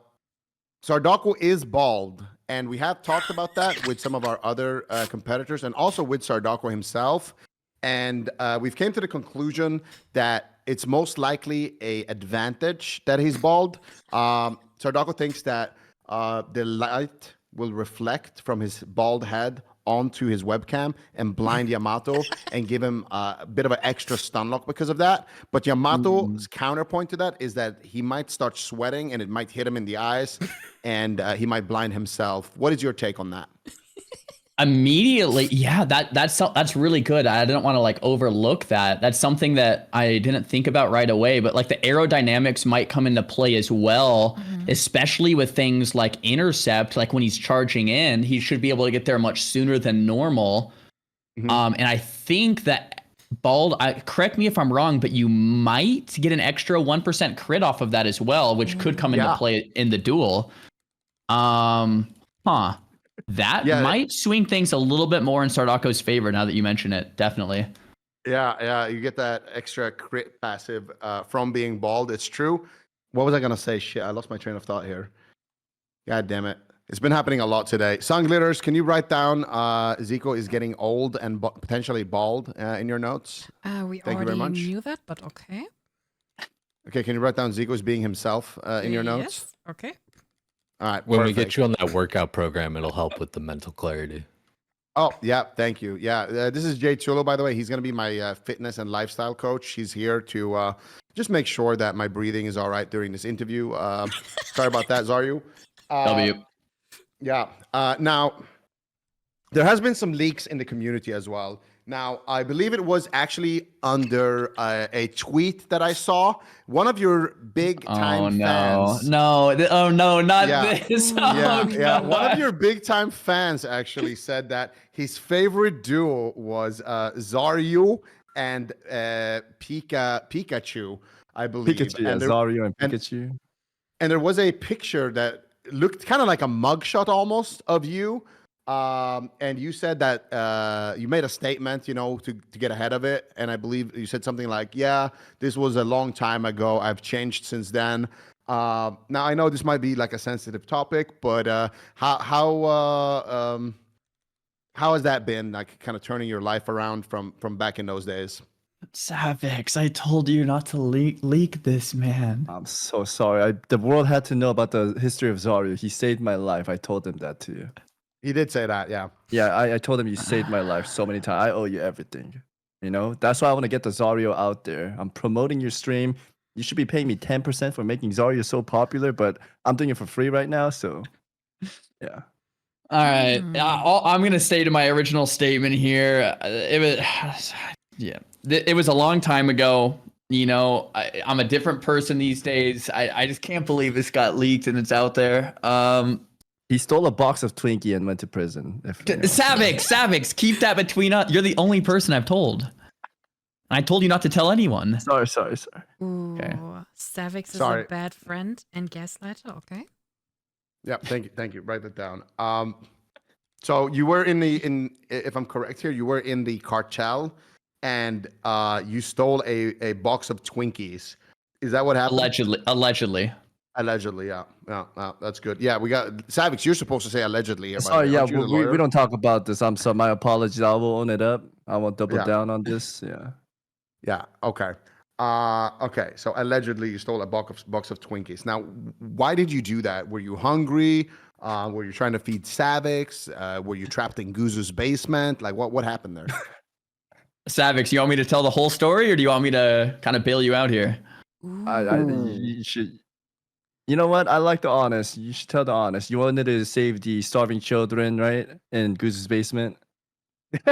Sardaco is bald, and we have talked about that with some of our other competitors, and also with Sardaco himself. And we've came to the conclusion that it's most likely a advantage that he's bald. Sardaco thinks that the light will reflect from his bald head onto his webcam and blind Yamato and give him a bit of an extra stun lock because of that. But Yamato's counterpoint to that is that he might start sweating and it might hit him in the eyes and he might blind himself. What is your take on that? Immediately, yeah, that's really good. I didn't want to like overlook that. That's something that I didn't think about right away, but like the aerodynamics might come into play as well, especially with things like intercept. Like when he's charging in, he should be able to get there much sooner than normal. And I think that bald, correct me if I'm wrong, but you might get an extra 1% crit off of that as well, which could come into play in the duel. That might swing things a little bit more in Sardaco's favor now that you mention it. Definitely. Yeah, you get that extra crit passive from being bald. It's true. What was I gonna say? Shit, I lost my train of thought here. God damn it. It's been happening a lot today. Sunglitters, can you write down Zico is getting old and potentially bald in your notes? We Thank you very much. already knew that, but okay. Okay, can you write down Zico is being himself in your notes? Yes, okay. All right. When we perfect. get you on that workout program, it'll help with the mental clarity. Oh, yeah. Thank you. Yeah. This is Jay Chulo, by the way. He's going to be my fitness and lifestyle coach. He's here to just make sure that my breathing is all right during this interview. Sorry about that, Xaryu. W. Yeah. Now, there has been some leaks in the community as well. Now, I believe it was actually under a tweet that I saw. One of your big time fans. Not this. Yeah. One of your big time fans actually said that his favorite duo was Xaryu and Pikachu, I believe. Pikachu, and Xaryu and Pikachu. And there was a picture that looked kind of like a mugshot almost of you. And you said that you made a statement, to get ahead of it. And I believe you said something like, yeah, this was a long time ago. I've changed since then. Now, I know this might be like a sensitive topic, but how has that been, like kind of turning your life around from back in those days? Savix, I told you not to leak this, man. I'm so sorry. The world had to know about the history of Xaryu. He saved my life. I told him that to you. He did say that, yeah. Yeah, I told him you saved my life so many times. I owe you everything. That's why I want to get the Xaryu out there. I'm promoting your stream. You should be paying me 10% for making Xaryu so popular, but I'm doing it for free right now, so yeah. All right. I'm going to stay to my original statement here. It was a long time ago. I'm a different person these days. I just can't believe this got leaked and it's out there. He stole a box of Twinkie and went to prison. Savix, keep that between us. You're the only person I've told. I told you not to tell anyone. Sorry. Ooh, Okay. Savix is Sorry. a bad friend and gaslighter, okay? Yeah, thank you. Write that down. So you were if I'm correct here, you were in the cartel and you stole a box of Twinkies. Is that what happened? Allegedly. Allegedly, yeah. That's good. Yeah, we got Savix. You're supposed to say allegedly. Sorry, yeah, we don't talk about this. I'm sorry. My apologies. I will own it up. I won't double down on this. Yeah. Yeah. Okay. Okay. So allegedly, you stole a box of Twinkies. Now, why did you do that? Were you hungry? Were you trying to feed Savix? Were you trapped in Guzu's basement? Like, what happened there? Savix, you want me to tell the whole story, or do you want me to kind of bail you out here? You should. You know what? I like the honest. You should tell the honest. You wanted to save the starving children, right? In Guzu's basement.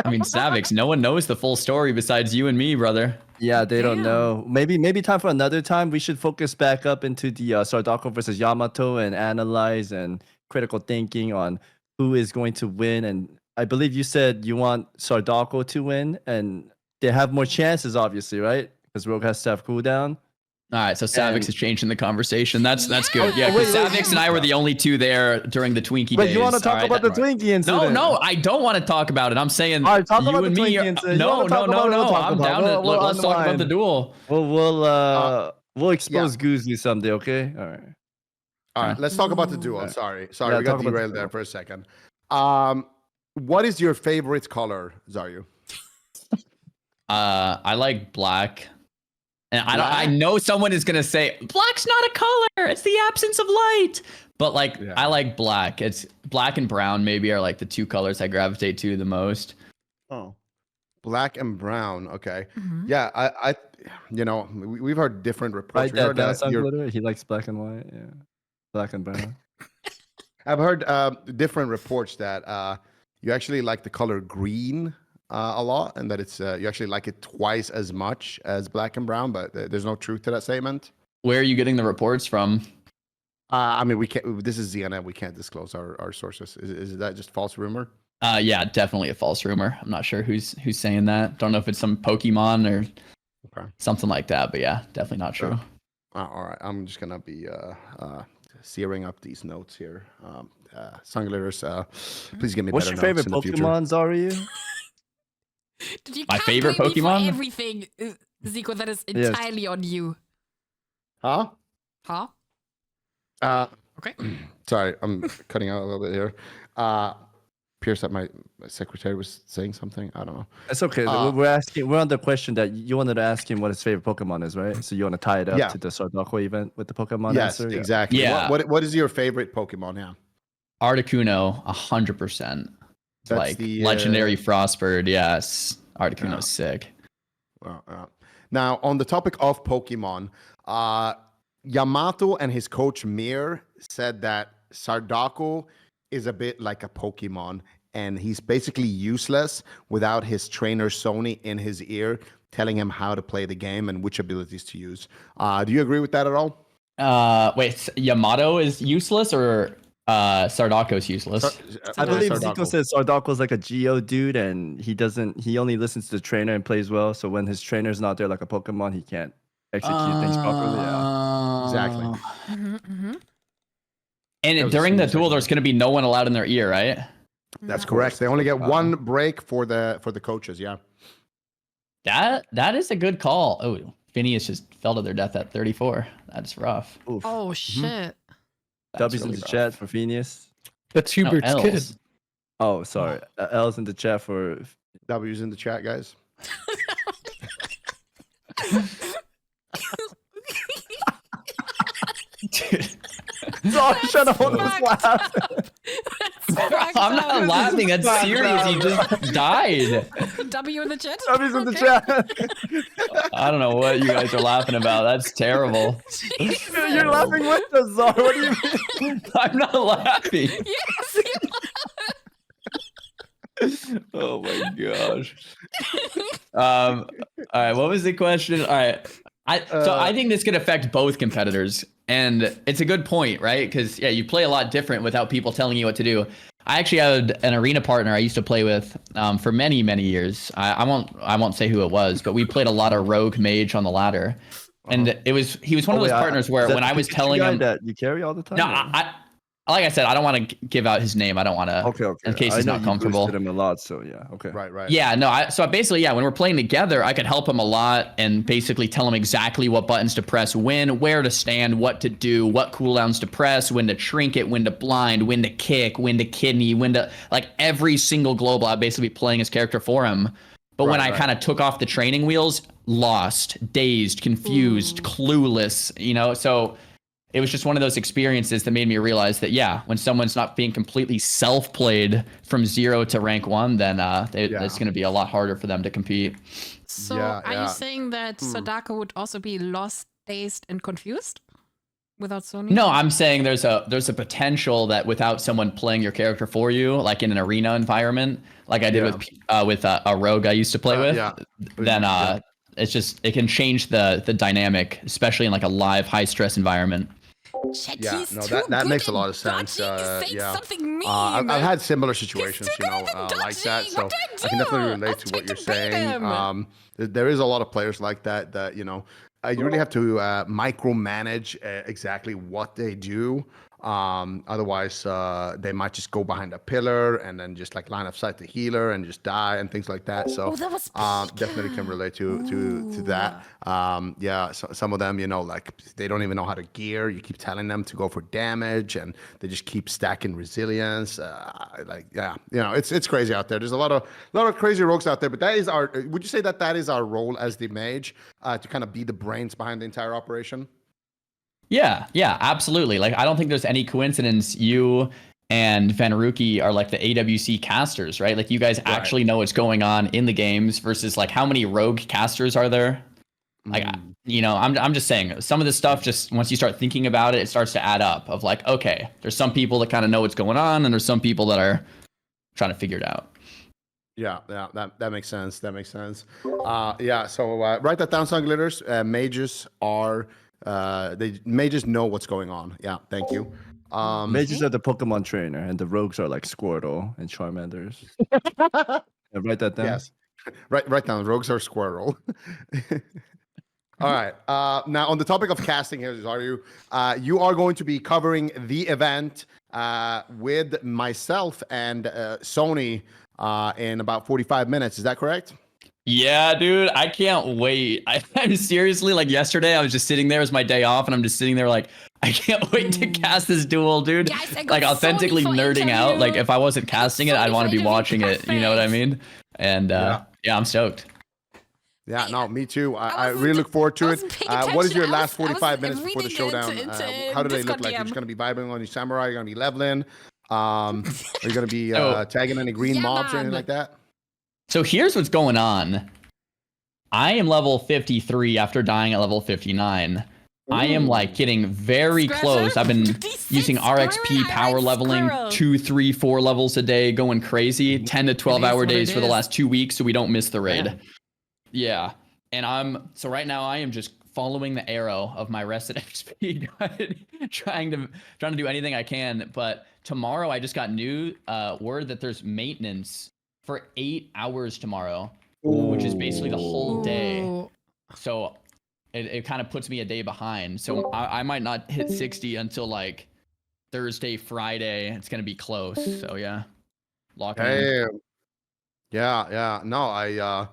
I mean, Savix, no one knows the full story besides you and me, brother. Yeah, they don't know. Maybe time for another time. We should focus back up into the Sardaco versus Yamato and analyze and critical thinking on who is going to win. And I believe you said you want Sardaco to win, and they have more chances, obviously, right? Because Rogue has to have cooldown. All right, so Savix is changing the conversation. That's good. Yeah, because Savix and I were the only two there during the Twinkie days. But you want to talk about the Twinkie incident? No, I don't want to talk about it. I'm saying all right, talk you about and the me. Twinkie incident. No. I'm down to let's talk about the duel. We'll expose Guzu someday, okay? All right. Let's talk about the duel. Right. Sorry, Yeah, we got derailed there for a second. What is your favorite color, Xaryu? I like black. And I know someone is going to say, black's not a color. It's the absence of light. But like, Yeah. I like black. It's black and brown maybe are like the two colors I gravitate to the most. Oh, black and brown. Okay. Mhm. Yeah, we've heard different reports. Write We that heard down, that you're- Sunglitter. He likes black and white. Yeah, black and brown. I've heard different reports that you actually like the color green a lot, and that it's you actually like it twice as much as black and brown. But there's no truth to that statement. Where are you getting the reports from? I mean, we can't. This is ZNN. We can't disclose our sources. Is that just false rumor? Yeah, definitely a false rumor. I'm not sure who's saying that. Don't know if it's some Pokemon or something like that. But yeah, definitely not true. All right, I'm just gonna be searing up these notes here. Sunglitters, please give me What's better your favorite notes in the future. Pokemon, Xaryu? You My can't favorite blame me for Pokemon? everything, Zico. That is Yes. entirely on you. Huh? Huh? Okay. Sorry, I'm cutting out a little bit here. Pierce, that my secretary was saying something. I don't know. It's okay. We're on the question that you wanted to ask him what his favorite Pokemon is, right? So you want to tie it up Yeah. to the Sardaco event with the Pokemon Yes, answer? Yeah. exactly. Yeah. What is your favorite Pokemon now? Articuno, 100%. It's That's like the, legendary Frostbird. Yes, Articuno's sick. Now, on the topic of Pokemon, Yamato and his coach Mir said that Sardaco is a bit like a Pokemon, and he's basically useless without his trainer Sonii in his ear telling him how to play the game and which abilities to use. Do you agree with that at all? Wait, Yamato is useless or Sardaco's useless? I believe Sardaco. Zico says Sardaco's like a Geo dude, and he only listens to the trainer and plays well. So when his trainer's not there like a Pokemon, he can't execute things properly. Yeah. Exactly. Mm-hmm. And during the duel, there's going to be no one allowed in their ear, right? That's correct. They only get one break for the coaches. Yeah. That is a good call. Oh, Phineas just fell to their death at 34. That's rough. Oof. Oh shit. That's W's in really the rough. chat for Phineas. That's No, Hubert's kid. L's. Oh, sorry. L's in the chat for. W's in the chat, guys. Sorry, trying to hold his laugh. I'm not laughing. That's serious. He just died. W in the chat. W's in the Okay. chat. I don't know what you guys are laughing about. That's terrible. You're laughing with us, Zar. What do you mean? I'm not laughing. Yes. Oh my gosh. All right. What was the question? All right. So I think this could affect both competitors, and it's a good point, right? Because yeah, you play a lot different without people telling you what to do. I actually had an arena partner I used to play with for many years. I won't say who it was, but we played a lot of rogue mage on the ladder, and he was one of those partners where when I was telling him that you carry all the time. no, I like I said, I don't want to give out his name. I don't want to. Okay. In case I he's know not you comfortable. boosted him a lot, so yeah. Okay. Right. Yeah, no. So basically, yeah, when we're playing together, I could help him a lot and basically tell him exactly what buttons to press, when, where to stand, what to do, what cooldowns to press, when to trinket, when to blind, when to kick, when to kidney, when to like every single global. I'd basically be playing his character for him. But when I kind of took off the training wheels, lost, dazed, confused, clueless, so. It was just one of those experiences that made me realize that, yeah, when someone's not being completely self-played from 0 to rank 1, then it's going to be a lot harder for them to compete. So are you saying that Sadako would also be lost, dazed, and confused without Sonii? No, I'm saying there's a potential that without someone playing your character for you, like in an arena environment, like I did with a rogue I used to play with, then it can change the dynamic, especially in like a live high stress environment. Shit, Yeah, he's no, too that good makes a at lot of sense. dodging. Say something mean. I've had similar situations, too good at like that. dodging. So What do I I can definitely do? relate I'll to try what you're to bait saying. him. There is a lot of players like that. You really have to micromanage exactly what they do. Otherwise, they might just go behind a pillar and then just like line of sight the healer and just die and things like that. So that was definitely can relate to that. So some of them, like they don't even know how to gear. You keep telling them to go for damage and they just keep stacking resilience. It's crazy out there. There's a lot of crazy rogues out there, but that is would you say that is our role as the mage, to kind of be the brains behind the entire operation? Yeah, absolutely. Like, I don't think there's any coincidence you and Vanruki are like the AWC casters, right? Like, you guys actually know what's going on in the games versus like how many rogue casters are there? Like, I'm just saying some of this stuff, just once you start thinking about it, it starts to add up of like, okay, there's some people that kind of know what's going on and there's some people that are trying to figure it out. Yeah, that makes sense. That makes sense. Yeah, so write that down, sunglitters. Mages are mages know what's going on. Yeah, thank you. Mages are the Pokemon trainer, and the rogues are like Squirtle and Charmanders. Yeah, write that down. Yes, write down. Rogues are Squirtle. All right. Now, on the topic of casting here, Xaryu, you are going to be covering the event with myself and Sonii in about 45 minutes. Is that correct? Yeah, dude, I can't wait. I'm seriously, like, yesterday I was just sitting there as my day off, and I'm just sitting there like, I can't wait to cast this duel, dude. Guys, I got like, authentically Sonii for nerding out. interview. Like, if I wasn't casting it, I'd Sonii want for to be interview, watching it. You know what I mean? And yeah, I'm stoked. Yeah, no, me too. I wasn't- really look forward to I it. wasn't paying What is your attention. I last was 45 minutes before the reading showdown? into How do they Discord look like? You're DM. just going to be vibing on your samurai? You're going to be leveling? Are you going to be So- tagging any green Yeah, mobs or anything man. like that? So here's what's going on. I am level 53 after dying at level 59. I am like getting very Scratcher? close. I've been 56 using RXP squirrel, power I like leveling squirrel. 2, 3, 4 levels a day, going crazy. 10 to 12 It is hour what it days for the is. last 2 weeks, so we don't miss the raid. Damn. Yeah, and so right now I am just following the arrow of my rested XP guide, trying to do anything I can. But tomorrow I just got new word that there's maintenance for 8 hours tomorrow, which is basically the whole day. Ooh. So it kind of puts me a day behind. So I might not hit 60 until like Thursday, Friday. It's gonna be close. So yeah, lock it in. Damn. Yeah. No, I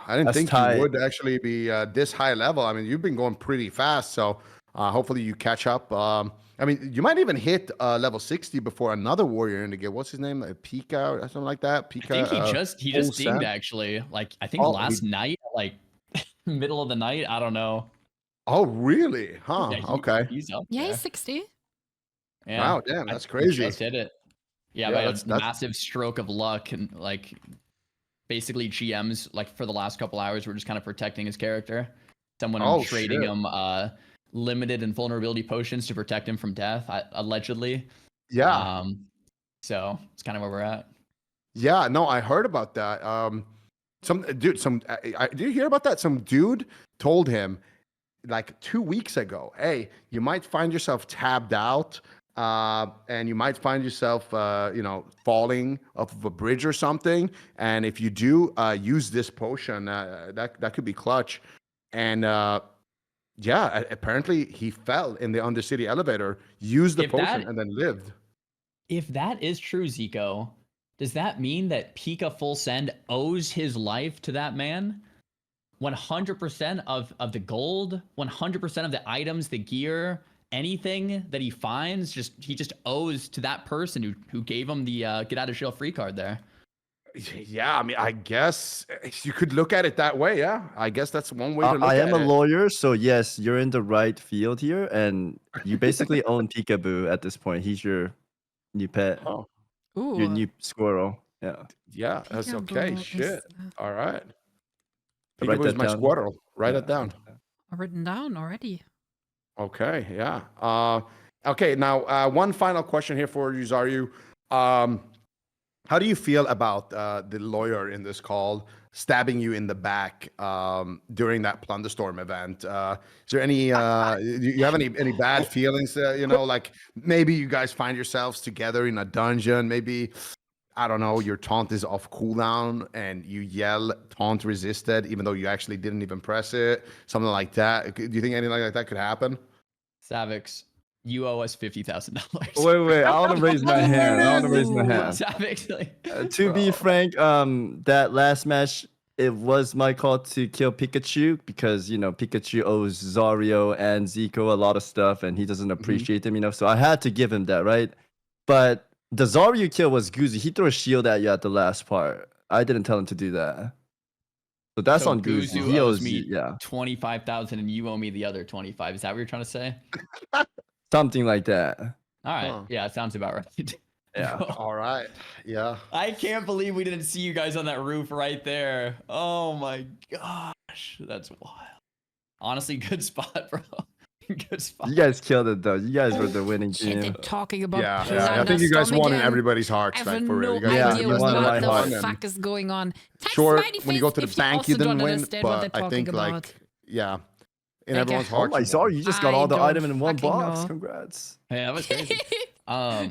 didn't That's think tight. you would actually be this high level. I mean, you've been going pretty fast, so hopefully you catch up. I mean, you might even hit level 60 before another warrior in the game. What's his name? Pika or something like that? Pika. I think he just Olsen? dinged actually. Like I think Oh, last night, like middle of the night. I don't know. Oh, really? Huh. Yeah, Okay. He's up. Yeah, there. he's 60. Yeah. Wow, damn, I that's He crazy. just hit it. Yeah, Yeah, but that's- a massive stroke of luck and like basically GMs like for the last couple hours were just kind of protecting his character. Someone Oh, trading shit. him limited and vulnerability potions to protect him from death, allegedly. Yeah. So it's kind of where we're at. Yeah, no, I heard about that. Did you hear about that? Some dude told him like 2 weeks ago, hey, you might find yourself tabbed out, and you might find yourself, falling off of a bridge or something. And if you do, use this potion. That could be clutch. And yeah, apparently he fell in the Undercity elevator, used the If potion, that- and then lived. If that is true, Zico, does that mean that Pika Full Send owes his life to that man? 100% of the gold, 100% of the items, the gear, anything that he finds, he just owes to that person who gave him the get out of jail free card there. Yeah, I mean, I guess you could look at it that way. Yeah, I guess that's one way to look I at am a it. lawyer, so yes, you're in the right field here, and you basically own Peekaboo at this point. He's your new pet, Oh, Ooh. your new squirrel. Yeah. yeah, that's okay. Peekaboo Shit. is, All right. Write Peekaboo is that my down. squirrel. Write Yeah. it down. written down already. Okay. Yeah. Okay. Now, one final question here for you, Xaryu. How do you feel about the lawyer in this call stabbing you in the back during that Plunderstorm event? Is there any? Do you have any bad feelings? Like maybe you guys find yourselves together in a dungeon. Maybe I don't know. Your taunt is off cooldown and you yell taunt resisted, even though you actually didn't even press it. Something like that. Do you think anything like that could happen? Savix, you owe us $50,000. Wait. I want to raise my hand. Savix, like, To be frank, that last match, it was my call to kill Pikachu because Pikachu owes Xaryu and Zico a lot of stuff, and he doesn't appreciate them, So I had to give him that, right? But the Xaryu kill was Guzu. He threw a shield at you at the last part. I didn't tell him to do that. So that's So on Guzu. Guzu He owes owes me you, yeah, 25,000 and you owe me the other 25. Is that what you're trying to say? something like that. All right. Huh. Yeah, it sounds about right. Yeah. All right. Yeah. I can't believe we didn't see you guys on that roof right there. Oh my gosh. That's wild. Honestly, good spot, bro. Good spot. You guys killed it though. You guys were the winning Shit, they're team. talking about Yeah, I think you guys won in everybody's hearts. I Like have for real. no You guys Yeah, idea you what won in my the heart. fuck is going on. Type Sure, smiley when you go face to the if bank, also you didn't don't win, understand what but they're I talking think about. like yeah, in Like, everyone's oh Oh hearts. my, you sorry, won. you just got I all the don't item in one fucking box. know. Congrats. Yeah, that was crazy.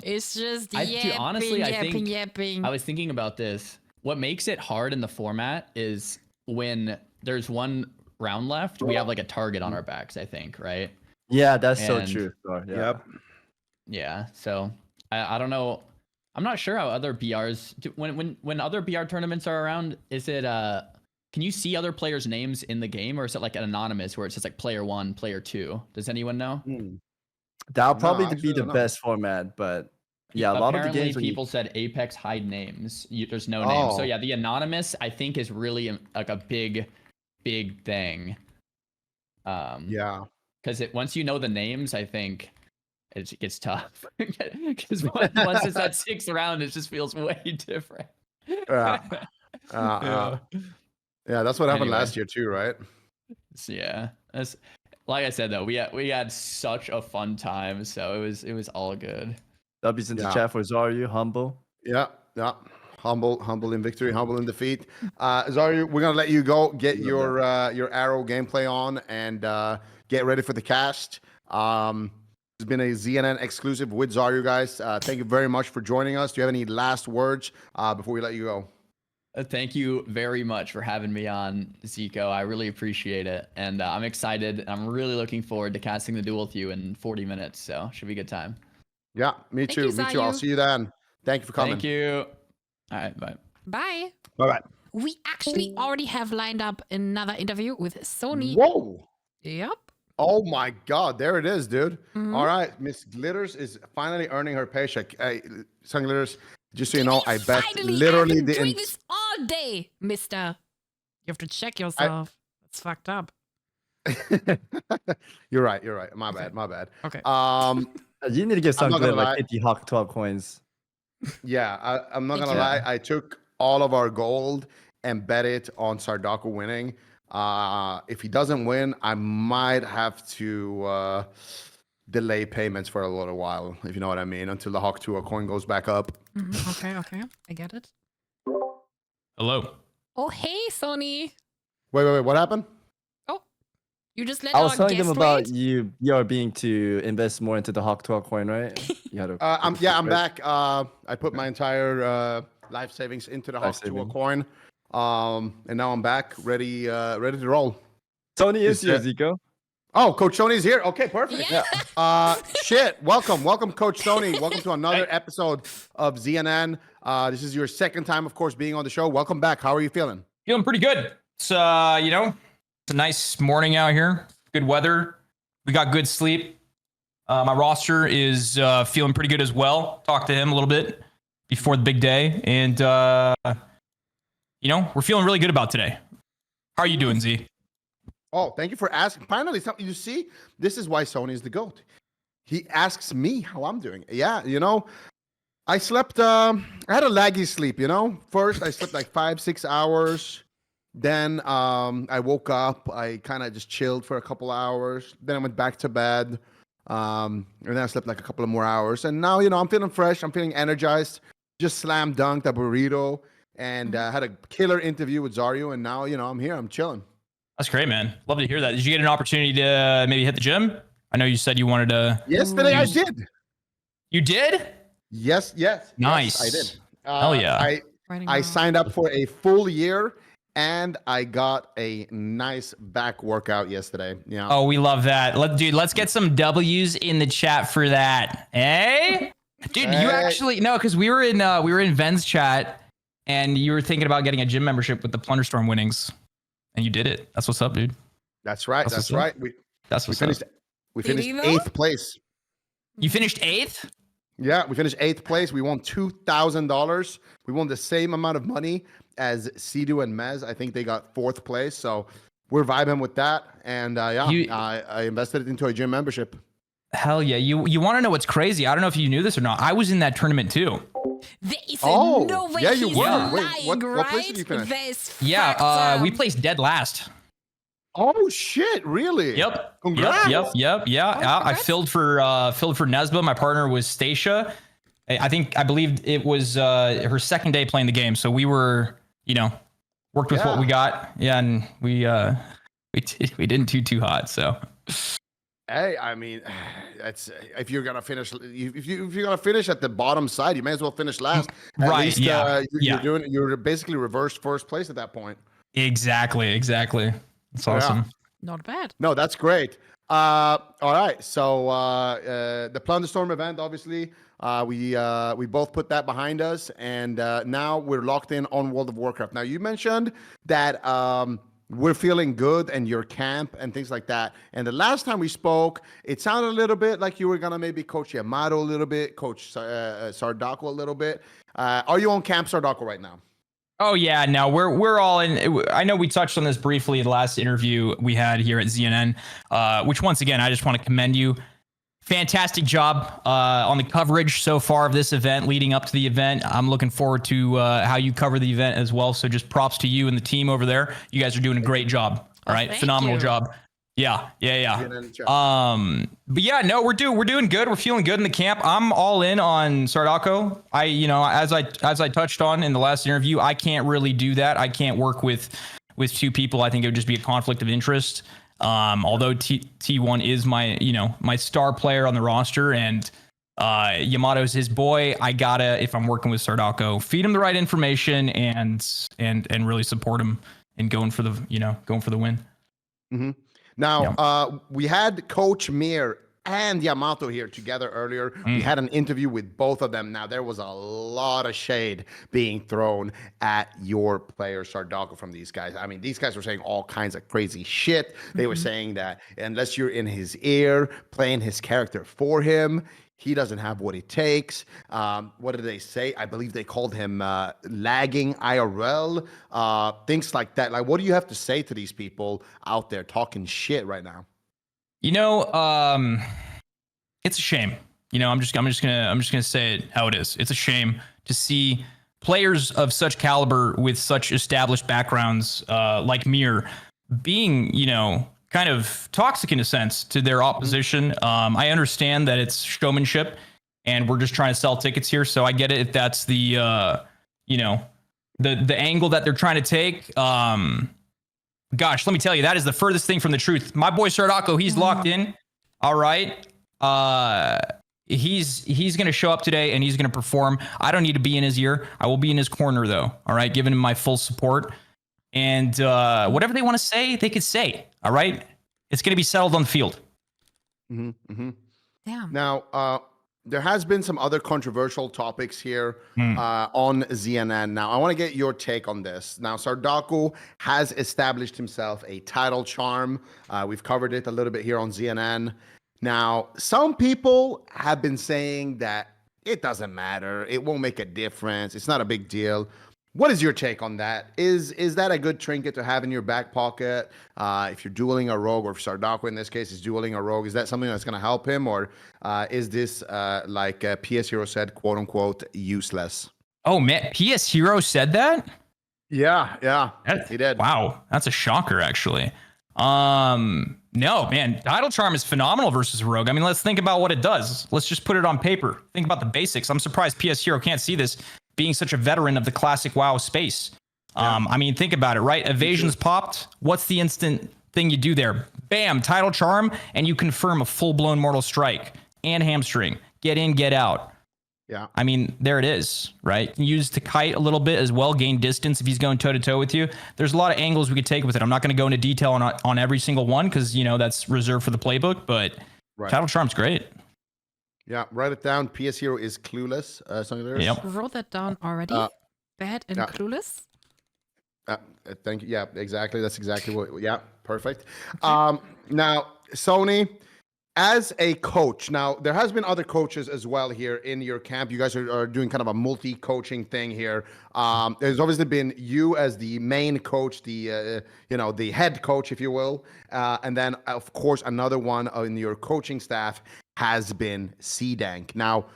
It's just dude, yapping, honestly, I yapping, think yapping. I was thinking about this. What makes it hard in the format is when there's one round left, we have like a target on our backs, I think, right? Yeah, that's so And- true. Sorry, yeah. Yep. Yeah. So I don't know. I'm not sure how other BRs do, when other BR tournaments are around, is it can you see other players' names in the game, or is it like an anonymous where it's just like player 1, player 2? Does anyone know? That'll No, probably actually, be I the don't know. best format, but yeah, a lot of the Apparently games when people said Apex hide names. There's no name. So Oh. yeah, the anonymous I think is really like a big thing. Yeah. Because once you know the names, I think it gets tough. Because once it's that 6th round, it just feels way different. Yeah. Yeah, that's what happened Anyway. last year too, right? So, yeah, that's like I said though. We had such a fun time, so it was all good. W's in the Yeah. chat for Xaryu, humble. Yeah, yeah. Humble in victory, humble in defeat. Xaryu, we're gonna let you go get your arrow gameplay on and get ready for the cast. It's been a ZNN exclusive with Xaryu, guys. Thank you very much for joining us. Do you have any last words before we let you go? Thank you very much for having me on, Zico. I really appreciate it, and I'm excited. I'm really looking forward to casting the duel with you in 40 minutes. So should be a good time. Yeah, me Thank too. you, Me too. I'll Xaryu. see you then. Thank you for coming. Thank you. All right, bye. Bye. Bye bye. We actually already have lined up another interview with Sonii. Whoa. Yep. Oh my God, there it is, dude. Mhm. All right, Miss Glitters is finally earning her paycheck. Hey, Sunglitters, just so you know, I bet Finally, literally I've been doing the this all day, mister. You have to check yourself. That's fucked up. You're right. My bad. Okay. You need to get I'm some not gonna good lie. like 50 Hawk 12 coins. Yeah, I'm not gonna you. lie. I took all of our gold and bet it on Sardaco winning. If he doesn't win, I might have to delay payments for a little while, if you know what I mean, until the Hawk 2 coin goes back up. Mhm. Okay. I get it. Hello. Oh, hey, Sonii. Wait, what happened? Oh, you just let I was our telling them guest about wait? you being to invest more into the Hawk 12 coin, right? You had to I'm back. I put my entire life savings into the Hawk 2 saving. coin. And now I'm back, ready to roll. Tony is Is here, Zico. Oh, Coach Sony's here. Okay, perfect. Yeah. Shit. Welcome, Coach Sony. Welcome to another episode of ZNN. This is your second time, of course, being on the show. Welcome back. How are you feeling? Feeling pretty good. It's it's a nice morning out here. Good weather. We got good sleep. My roster is feeling pretty good as well. Talked to him a little bit before the big day, and we're feeling really good about today. How are you doing, Z? Oh, thank you for asking. Finally, you see, this is why Sony is the GOAT. He asks me how I'm doing. Yeah, I slept, I had a laggy sleep, First, I slept like 5-6 hours. Then I woke up. I kind of just chilled for a couple hours. Then I went back to bed. And then I slept like a couple of more hours. And now, I'm feeling fresh. I'm feeling energized. Just slam dunked a burrito and had a killer interview with Xaryu. And now, I'm here. I'm chilling. That's great, man. Love to hear that. Did you get an opportunity to maybe hit the gym? I know you said you wanted to. Yesterday I did. You did? Yes. Nice. Yes, I did. Hell yeah. I signed up for a full year and I got a nice back workout yesterday. Yeah. Oh, we love that. Let's get some W's in the chat for that. Hey? Dude, you actually because we were in Ven's chat and you were thinking about getting a gym membership with the Plunderstorm winnings. And you did it. That's what's up, dude. That's right. That's right. We That's what's finished. up. We finished Did he though? 8th place. You finished 8th? Yeah, we finished 8th place. We won $2,000. We won the same amount of money as Sidu and Mez. I think they got 4th place. So we're vibing with that. And I invested it into a gym membership. Hell yeah. You want to know what's crazy? I don't know if you knew this or not. I was in that tournament too. There is Oh, no way yeah, you he's were. lying, Wait, what place did you finish? There's Yeah, we placed dead last. Oh shit! Really? Yep. Congrats. Yep. Yeah. I congrats. filled for Nesba. My partner was Stacia. I believe it was her second day playing the game. So we were, worked with what we got. Yeah, and we didn't do too hot. So. Hey, I mean, that's if you're gonna finish, if you're gonna finish at the bottom side, you may as well finish last. At Right, least, yeah, you're basically reversed first place at that point. Exactly. That's awesome. Not bad. No, that's great. All right, so the Plunderstorm event, obviously, we both put that behind us, and now we're locked in on World of Warcraft. Now, you mentioned that we're feeling good and your camp and things like that. And the last time we spoke, it sounded a little bit like you were gonna maybe coach Yamato a little bit, coach Sardaco a little bit. Are you on Camp Sardaco right now? Oh yeah, no, we're all in. I know we touched on this briefly in the last interview we had here at ZNN, which once again I just want to commend you. Fantastic job on the coverage so far of this event leading up to the event. I'm looking forward to how you cover the event as well. So just props to you and the team over there. You guys are doing a great job. All right, phenomenal job. Yeah. But yeah, no, we're doing good. We're feeling good in the camp. I'm all in on Sardaco. As I touched on in the last interview, I can't really do that. I can't work with two people. I think it would just be a conflict of interest. Although T1 is my star player on the roster and Yamato's his boy, I gotta, if I'm working with Sardaco, feed him the right information and really support him in going for the win. Mm-hmm. Now, we had Coach Mir and Yamato here together earlier. We had an interview with both of them. Now, there was a lot of shade being thrown at your player, Sardaco, from these guys. I mean, these guys were saying all kinds of crazy shit. They were saying that unless you're in his ear, playing his character for him, he doesn't have what it takes. What did they say? I believe they called him lagging IRL, things like that. Like, what do you have to say to these people out there talking shit right now? It's a shame. I'm just gonna say it how it is. It's a shame to see players of such caliber with such established backgrounds like Mir being, kind of toxic in a sense to their opposition. I understand that it's showmanship and we're just trying to sell tickets here. So I get it if that's the, the angle that they're trying to take. Gosh, let me tell you, that is the furthest thing from the truth. My boy Sardaco, he's locked in. All right. He's going to show up today and he's going to perform. I don't need to be in his ear. I will be in his corner though. All right. Giving him my full support. And whatever they want to say, they could say. All right. It's going to be settled on the field. Mm-hmm. Damn. Now, there has been some other controversial topics here on ZNN. Now, I want to get your take on this. Now, Sardaco has established himself a title charm. We've covered it a little bit here on ZNN. Now, some people have been saying that it doesn't matter. It won't make a difference. It's not a big deal. What is your take on that? Is that a good trinket to have in your back pocket? If you're dueling a rogue, or if Sardaco in this case is dueling a rogue, is that something that's going to help him? Or is this, like PS Hero said, quote unquote, useless? Oh, man. PS Hero said that? Yeah, he did. Wow. That's a shocker, actually. No, man. Title Charm is phenomenal versus Rogue. I mean, let's think about what it does. Let's just put it on paper. Think about the basics. I'm surprised PS Hero can't see this, being such a veteran of the classic WoW space. I mean, think about it, right? Evasion's popped. What's the instant thing you do there? Bam, Title Charm, and you confirm a full-blown Mortal Strike and Hamstring. Get in, get out. Yeah. I mean, there it is, right? Use to kite a little bit as well, gain distance if he's going toe-to-toe with you. There's a lot of angles we could take with it. I'm not going to go into detail on every single one because, that's reserved for the playbook, but Title Charm's great. Yeah, write it down. PS Hero is clueless. Sunglitters. Yep. Wrote that down already. Bad and clueless. Thank you. Yeah, exactly. That's exactly what. Yeah, perfect. Now, Sonii, as a coach, now there has been other coaches as well here in your camp. You guys are doing kind of a multi-coaching thing here. There's obviously been you as the main coach, the the head coach, if you will, and then of course another one in your coaching staff has been CDank. Now,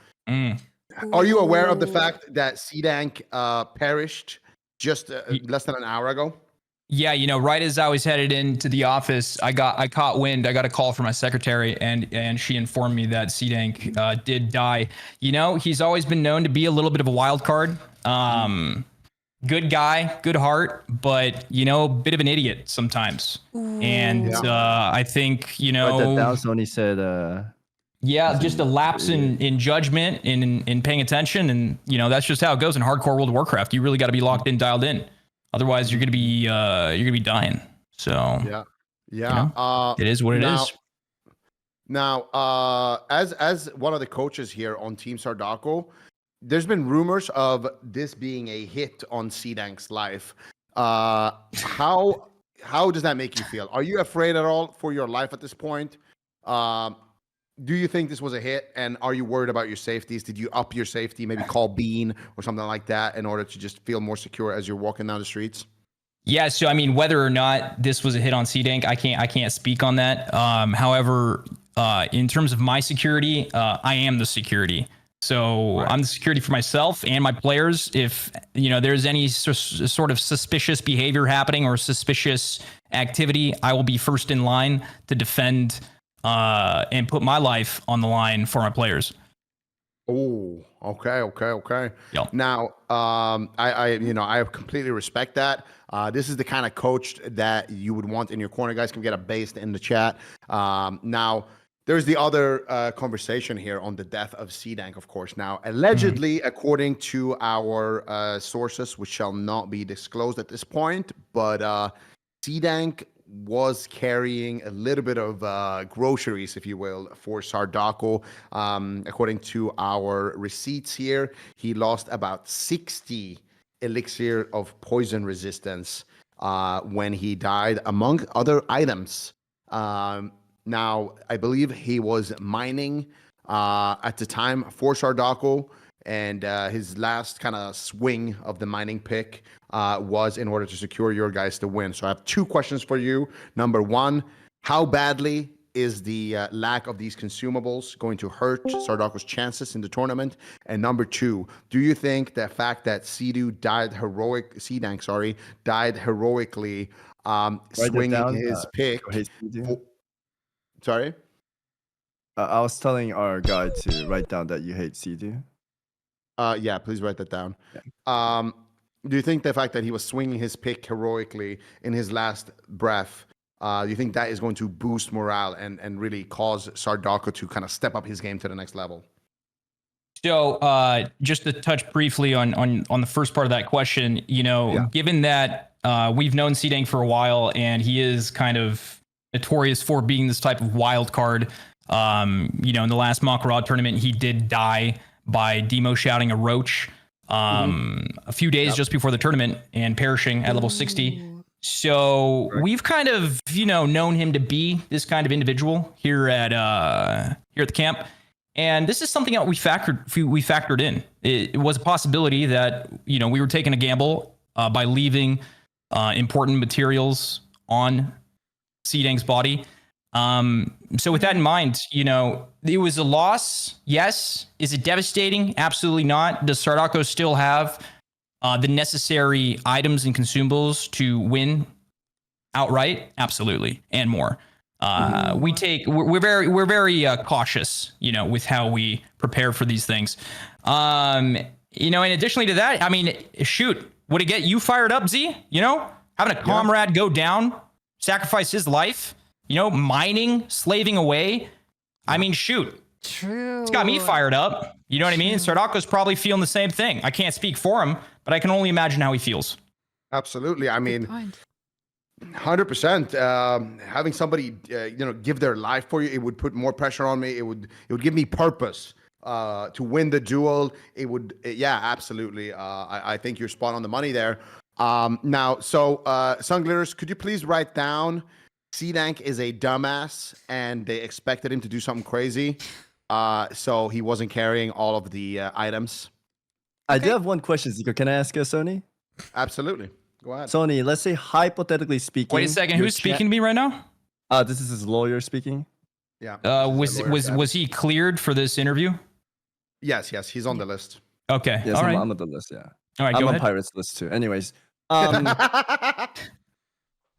are you aware of the fact that CDank perished just less than an hour ago? Yeah, right as I was headed into the office, I caught wind. I got a call from my secretary, and she informed me that CDank did die. He's always been known to be a little bit of a wild card. Good guy, good heart, but bit of an idiot sometimes. And I think Write that down. Sonii said. Yeah, just a lapse in judgment, in paying attention, and that's just how it goes in hardcore World of Warcraft. You really got to be locked in, dialed in. Otherwise, you're gonna be dying. So it is what it is. Now, as one of the coaches here on Team Sardaco, there's been rumors of this being a hit on CDank's life. How does that make you feel? Are you afraid at all for your life at this point? Do you think this was a hit, and are you worried about your safeties? Did you up your safety, maybe call Bean or something like that in order to just feel more secure as you're walking down the streets? Yeah, so I mean, whether or not this was a hit on CDank, I can't speak on that. However, in terms of my security, I am the security. So I'm the security for myself and my players. If there's any sort of suspicious behavior happening or suspicious activity, I will be first in line to defend and put my life on the line for my players. Oh, okay. Yeah. Now, I completely respect that. This is the kind of coach that you would want in your corner. Guys can get a based in the chat. Now, there's the other conversation here on the death of CDank, of course. Now, allegedly, according to our sources, which shall not be disclosed at this point, but CDank was carrying a little bit of groceries, if you will, for Sardaco. According to our receipts here, he lost about 60 elixir of poison resistance when he died, among other items. Now, I believe he was mining at the time for Sardaco, and his last kind of swing of the mining pick was in order to secure your guys to win. So I have two questions for you. Number one, how badly is the lack of these consumables going to hurt Sardaco's chances in the tournament? And number two, do you think the fact that CDank died heroically, swinging his pick? Sorry? I was telling our guy to write down that you hate CD. Yeah, please write that down. Yeah. Do you think the fact that he was swinging his pick heroically in his last breath, do you think that is going to boost morale and really cause Sardaco to kind of step up his game to the next level? So just to touch briefly on the first part of that question, given that we've known CDank for a while and he is kind of notorious for being this type of wild card, in the last Makarad tournament, he did die by demo shouting a roach a few days just before the tournament and perishing at level 60. So we've kind of, known him to be this kind of individual here at the camp. And this is something that we factored in. It was a possibility that, we were taking a gamble by leaving important materials on CDank's body. So with that in mind, it was a loss. Yes. Is it devastating? Absolutely not. Does Sardaco still have the necessary items and consumables to win outright? Absolutely. And more. We're very cautious, with how we prepare for these things. And additionally to that, I mean, shoot, would it get you fired up, Z? Having a comrade go down, sacrifice his life, mining, slaving away. I mean, shoot. True. It's got me fired up. You know what I mean? Sardaco's probably feeling the same thing. I can't speak for him, but I can only imagine how he feels. Absolutely. I mean, 100%. Having somebody, give their life for you, it would put more pressure on me. It would give me purpose to win the duel. It would, absolutely. I think you're spot on the money there. Now, so sunglitters, could you please write down CDank is a dumbass, and they expected him to do something crazy, so he wasn't carrying all of the items. I do have one question, Zico. Can I ask you, Sonii? Absolutely. Go ahead. Sonii, let's say hypothetically speaking. Wait a second. Who's speaking to me right now? This is his lawyer speaking. Yeah. Was he cleared for this interview? Yes, he's on the list. Okay. Yes, all right. I'm on the list. Yeah. All right. I'm Go on ahead. Pirates list too. Anyways,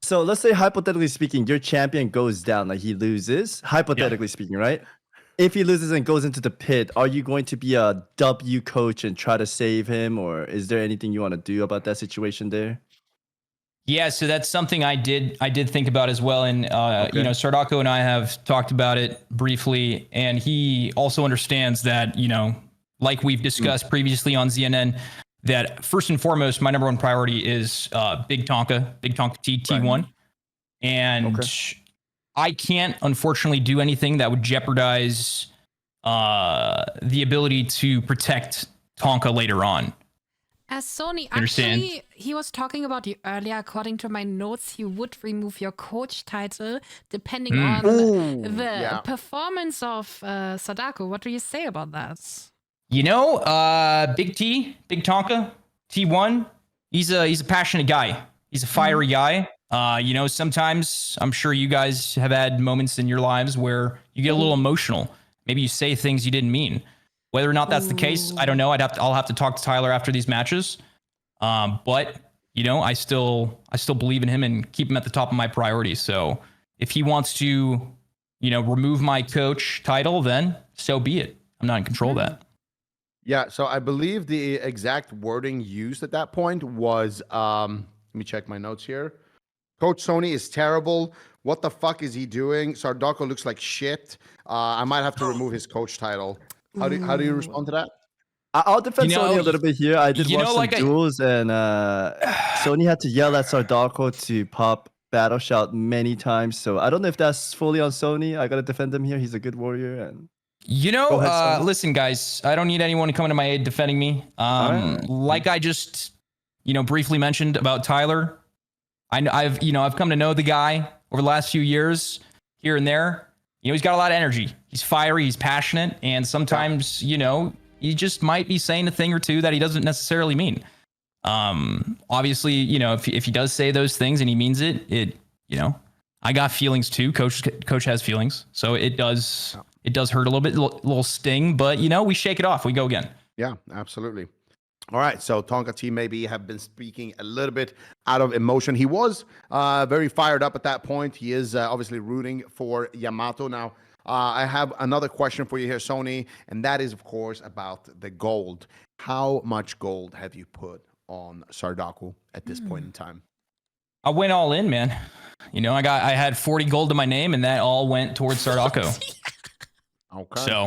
so let's say hypothetically speaking, your champion goes down, like he loses. Hypothetically speaking, right? If he loses and goes into the pit, are you going to be a W coach and try to save him, or is there anything you want to do about that situation there? Yeah, so that's something I did think about as well, and you know, Sardaco and I have talked about it briefly, and he also understands that, you know, like we've discussed previously on ZNN, that first and foremost, my number one priority is Big Tonka T1, and I can't unfortunately do anything that would jeopardize the ability to protect Tonka later on. As Sonii, Understand? actually, he was talking about you earlier. According to my notes, he would remove your coach title depending on the performance of Sadako. What do you say about that? You know, Big Tonka, T1, he's a passionate guy. He's a fiery guy. You know, sometimes I'm sure you guys have had moments in your lives where you get a little emotional. Maybe you say things you didn't mean. Whether or not that's the case, I don't know. I'll have to talk to Tyler after these matches. But you know, I still believe in him and keep him at the top of my priorities. So if he wants to, you know, remove my coach title, then so be it. I'm not in control of that. Yeah, so I believe the exact wording used at that point was, let me check my notes here. Coach Sonii is terrible. What the fuck is he doing? Sardaco looks like shit. I might have to remove his coach title. How do you respond to that? I'll defend Sonii a little bit here. I did watch some duels, and Sonii had to yell at Sardaco to pop Battle Shout many times. So I don't know if that's fully on Sonii. I gotta defend him here. He's a good warrior, and you know, listen, guys, I don't need anyone coming to my aid defending me. Like I just, you know, briefly mentioned about Tyler. I've come to know the guy over the last few years here and there. You know, he's got a lot of energy. He's fiery, he's passionate, and sometimes, you know, he just might be saying a thing or two that he doesn't necessarily mean. Obviously, you know, if he does say those things and he means it, you know, I got feelings too. Coach has feelings, so it does hurt a little bit, little sting, but you know, we shake it off. We go again. Yeah, absolutely. All right, so Tonka T maybe have been speaking a little bit out of emotion. He was very fired up at that point. He is obviously rooting for Yamato. Now, I have another question for you here, Sonii, and that is, of course, about the gold. How much gold have you put on Sardaco at this point in time? I went all in, man. You know, I had 40 gold to my name, and that all went towards Sardaco. Okay. So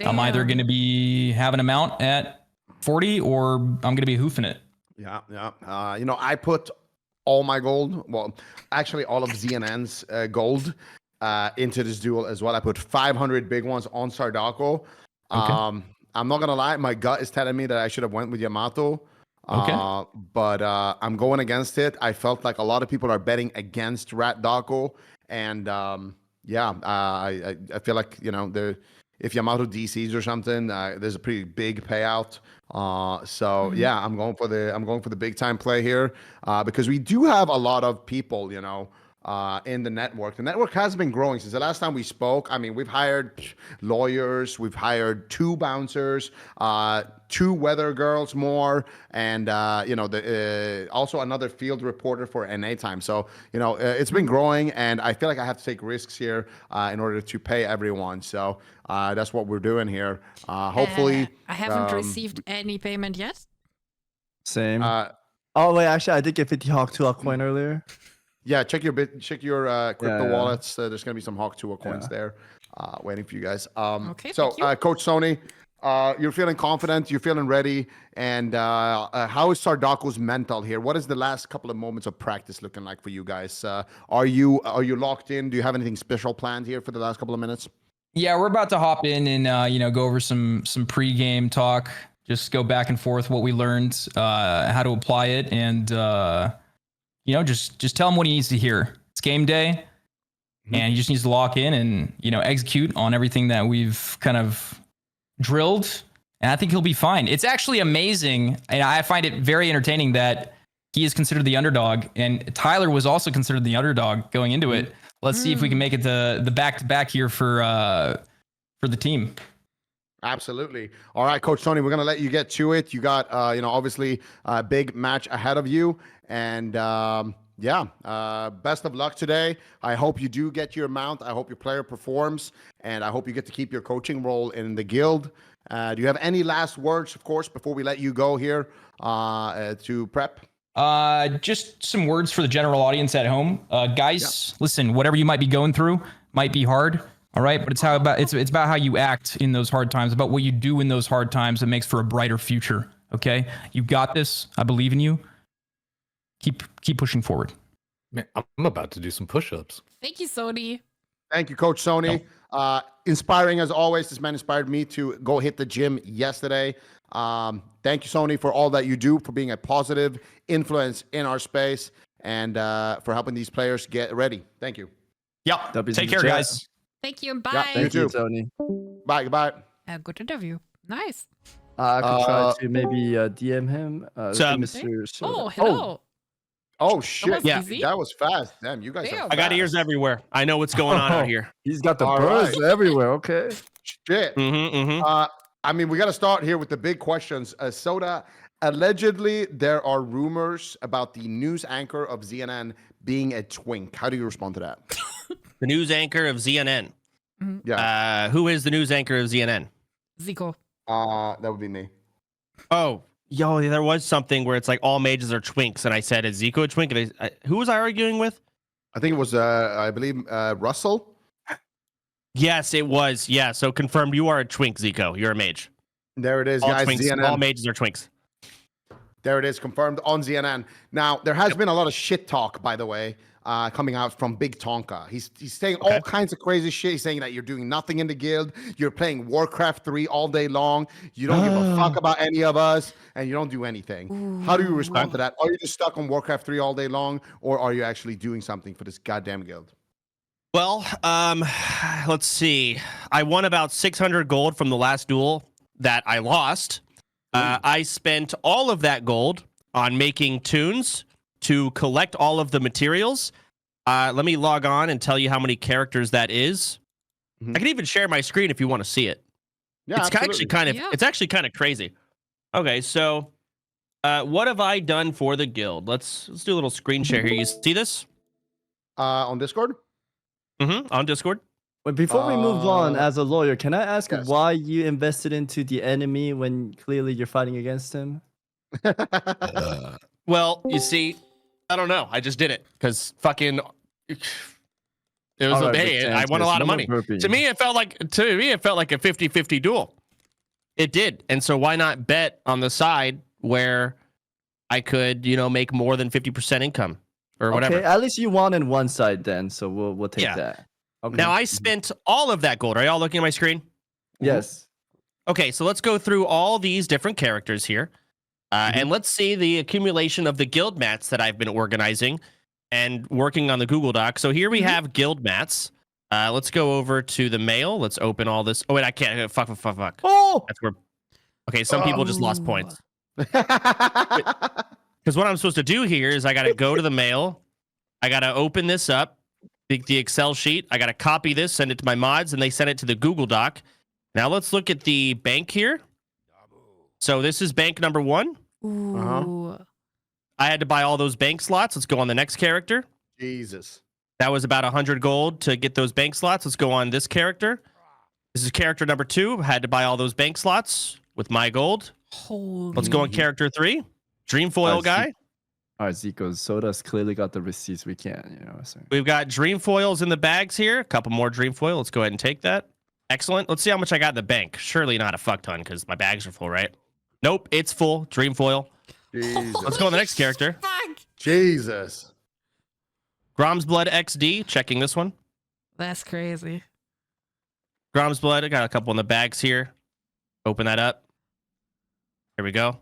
I'm either going to be having a mount at 40 or I'm going to be hoofing it. Yeah. You know, I put all my gold, well, actually all of ZNN's gold into this duel as well. I put 500 big ones on Sardaco. I'm not going to lie. My gut is telling me that I should have went with Yamato. But I'm going against it. I felt like a lot of people are betting against Ratdaco. And I feel like, you know, if Yamato DCs or something, there's a pretty big payout. Yeah, I'm going for the big time play here because we do have a lot of people, you know, in the network. The network has been growing since the last time we spoke. I mean, we've hired lawyers, we've hired 2 bouncers, 2 weather girls more, and you know, also another field reporter for NA time. So, you know, it's been growing, and I feel like I have to take risks here in order to pay everyone. So that's what we're doing here. Hopefully, I haven't received any payment yet. Same. Oh wait, actually, I did get 50 Hawk 2 coin earlier. Yeah, check your crypto wallets. There's gonna be some Hawk 2 coins there, waiting for you guys. So, Coach Sonii, you're feeling confident, you're feeling ready, and how is Sardaco's mental here? What is the last couple of moments of practice looking like for you guys? Are you locked in? Do you have anything special planned here for the last couple of minutes? Yeah, we're about to hop in and you know, go over some pre-game talk. Just go back and forth what we learned, how to apply it, and you know, just tell him what he needs to hear. It's game day. and he just needs to lock in and execute on everything that we've kind of drilled. And I think he'll be fine. It's actually amazing, and I find it very entertaining that he is considered the underdog, and Tyler was also considered the underdog going into it. Let's see if we can make it the back-to-back here for the team. Absolutely. All right, Coach Tony, we're going to let you get to it. You got, obviously a big match ahead of you. And best of luck today. I hope you do get your mount. I hope your player performs. And I hope you get to keep your coaching role in the guild. Do you have any last words, of course, before we let you go here to prep? Just some words for the general audience at home. Guys, listen, whatever you might be going through might be hard. All right, but it's about how you act in those hard times, about what you do in those hard times that makes for a brighter future. Okay, you got this. I believe in you. Keep pushing forward. Man, I'm about to do some push-ups. Thank you, Sonii. Thank you, Coach Sonii. Inspiring as always. This man inspired me to go hit the gym yesterday. Thank you, Sonii, for all that you do, for being a positive influence in our space, and for helping these players get ready. Thank you. Yep. Take care, guys. Thank you and bye. Yeah, Thank you, Tony. Bye. Goodbye. A good interview. Nice. I could try to maybe DM him. Mr. Soda. Oh, hello. Oh shit! Yeah, that was fast. Damn, you guys. I got ears everywhere. I know what's going on out here. He's got the buzz everywhere. Okay. Shit. I mean, we got to start here with the big questions. Soda, allegedly, there are rumors about the news anchor of ZNN being a twink. How do you respond to that? The news anchor of ZNN. Yeah. Who is the news anchor of ZNN? Zico. That would be me. Oh, there was something where it's like all mages are twinks, and I said, "Is Zico a twink?" And who was I arguing with? I think it was, I believe, Russell. Yes, it was. Yeah, so confirmed. You are a twink, Zico. You're a mage. There it is, All guys. twinks, ZNN. all mages are twinks. There it is, confirmed on ZNN. Now, there has been a lot of shit talk, by the way, coming out from Big Tonka. He's saying all kinds of crazy shit. He's saying that you're doing nothing in the guild. You're playing Warcraft 3 all day long. You don't give a fuck about any of us, and you don't do anything. Ooh. How do you respond to that? Are you just stuck on Warcraft 3 all day long, or are you actually doing something for this goddamn guild? Well, let's see. I won about 600 gold from the last duel that I lost. I spent all of that gold on making tunes to collect all of the materials. Let me log on and tell you how many characters that is. I can even share my screen if you want to see it. Yeah, it's actually kind of crazy. Okay, so what have I done for the guild? Let's do a little screen share here. You see this? On Discord? On Discord. Wait, before we move on, as a lawyer, can I ask why you invested into the enemy when clearly you're fighting against him? Well, you see, I don't know. I just did it because fucking it was I won a lot of money. To me, it felt like a 50-50 duel. It did. And so why not bet on the side where I could, make more than 50% income or whatever. Okay, at least you won in one side then, so we'll take that. Okay. Now I spent all of that gold. Are y'all looking at my screen? Yes. Okay, so let's go through all these different characters here. And let's see the accumulation of the guild mats that I've been organizing and working on the Google Doc. So here we have guild mats. Let's go over to the mail. Let's open all this. Oh, wait, I can't. Fuck. Oh! That's where. Okay, some people just lost points. Because what I'm supposed to do here is I got to go to the mail. I got to open this up, the Excel sheet. I got to copy this, send it to my mods, and they send it to the Google Doc. Now let's look at the bank here. So this is bank number 1. Ooh. I had to buy all those bank slots. Let's go on the next character. Jesus. That was about 100 gold to get those bank slots. Let's go on this character. This is character number 2. Had to buy all those bank slots with my gold. Let's go on character 3. Dream foil guy. All right, Zico. Soda's clearly got the receipts. We can't, So. We've got dream foils in the bags here. A couple more dream foil. Let's go ahead and take that. Excellent. Let's see how much I got in the bank. Surely not a fuck ton because my bags are full, right? Nope, it's full. Dream foil. Jesus. Let's go on the next character. Jesus. Grom's Blood XD. Checking this one. That's crazy. Grom's Blood. I got a couple in the bags here. Open that up. Here we go.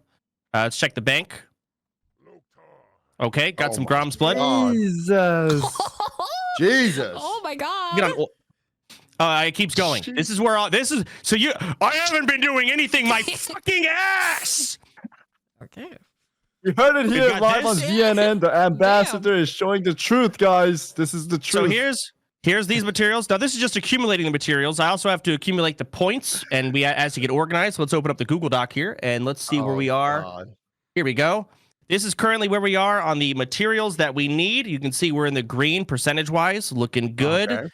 Let's check the bank. Okay, got some Grom's Blood. Jesus. Jesus. Oh my god. Get on. It keeps going. This is where I haven't been doing anything, my fucking ass. Okay. You heard it We here got live on this. CNN. The ambassador is showing the truth, guys. This is the So truth. here's these materials. Now this is just accumulating the materials. I also have to accumulate the points, and we as to get organized. So let's open up the Google Doc here and let's see where we are. God. Here we go. This is currently where we are on the materials that we need. You can see we're in the green percentage-wise, looking good. Okay.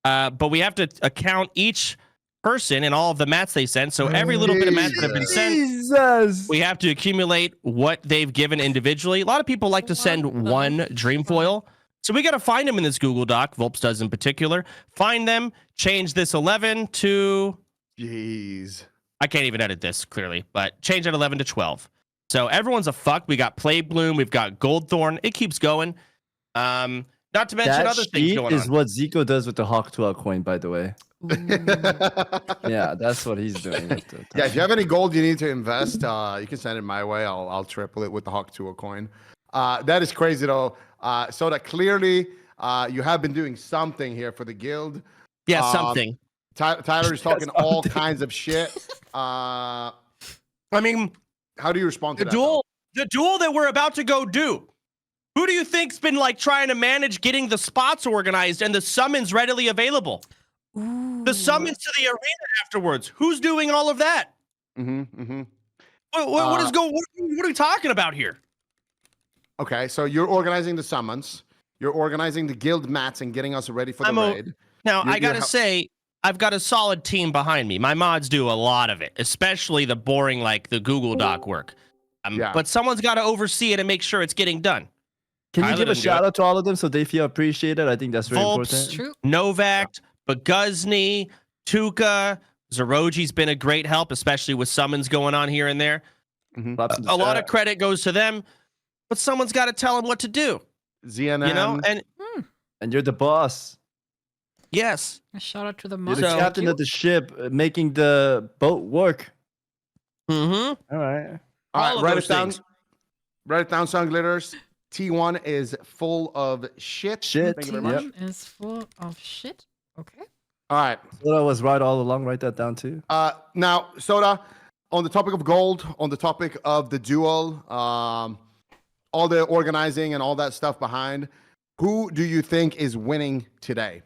But we have to account each person and all of the mats they sent. So every little bit of mats that have been sent, Jesus. we have to accumulate what they've given individually. A lot of people like to send one dream foil. So we got to find them in this Google Doc, Volps does in particular. Find them, change this 11 to... Jeez. I can't even edit this clearly, but change that 11 to 12. So everyone's a fuck. We got Play Bloom, we've got Goldthorn. It keeps going. Not to mention That other things sheet going is on. what Zico does with the Hawk Tuah coin, by the way. Yeah, that's what he's doing. With the Yeah, if you have any gold you need to invest, you can send it my way. I'll triple it with the Hawk Tuah coin. That is crazy though. So that clearly you have been doing something here for the guild. Yeah, something. Tyler is talking all kinds of shit. I mean, how do you respond to that? The duel that we're about to go do. Who do you think's been like trying to manage getting the spots organized and the summons readily available? Ooh. The summons to the arena afterwards. Who's doing all of that? What are we talking about here? Okay, so you're organizing the summons. You're organizing the guild mats and getting us ready for the raid. Now, I gotta say, I've got a solid team behind me. My mods do a lot of it, especially the boring, like the Google Doc work. But someone's got to oversee it and make sure it's getting done. Can you Tyler give a doesn't do shout it. out to all of them so they feel appreciated? I think that's very Volps, important. Novak, Baguzni, Tuka, Zeroji's been a great help, especially with summons going on here and there. A lot of credit goes to them, but someone's got to tell them what to do. ZNM. You know, and you're the boss. Yes. A shout out to the You're mod. the captain of the ship, making the boat work. Mm-hmm. All right. All of right, those write it down. things. Write it down, Sunglitters. T1 is full of shit. Thank you very much. T1 is full of shit. Okay. All right. Soda was right all along. Write that down too. Now, Soda, on the topic of gold, on the topic of the duel, all the organizing and all that stuff behind, who do you think is winning today?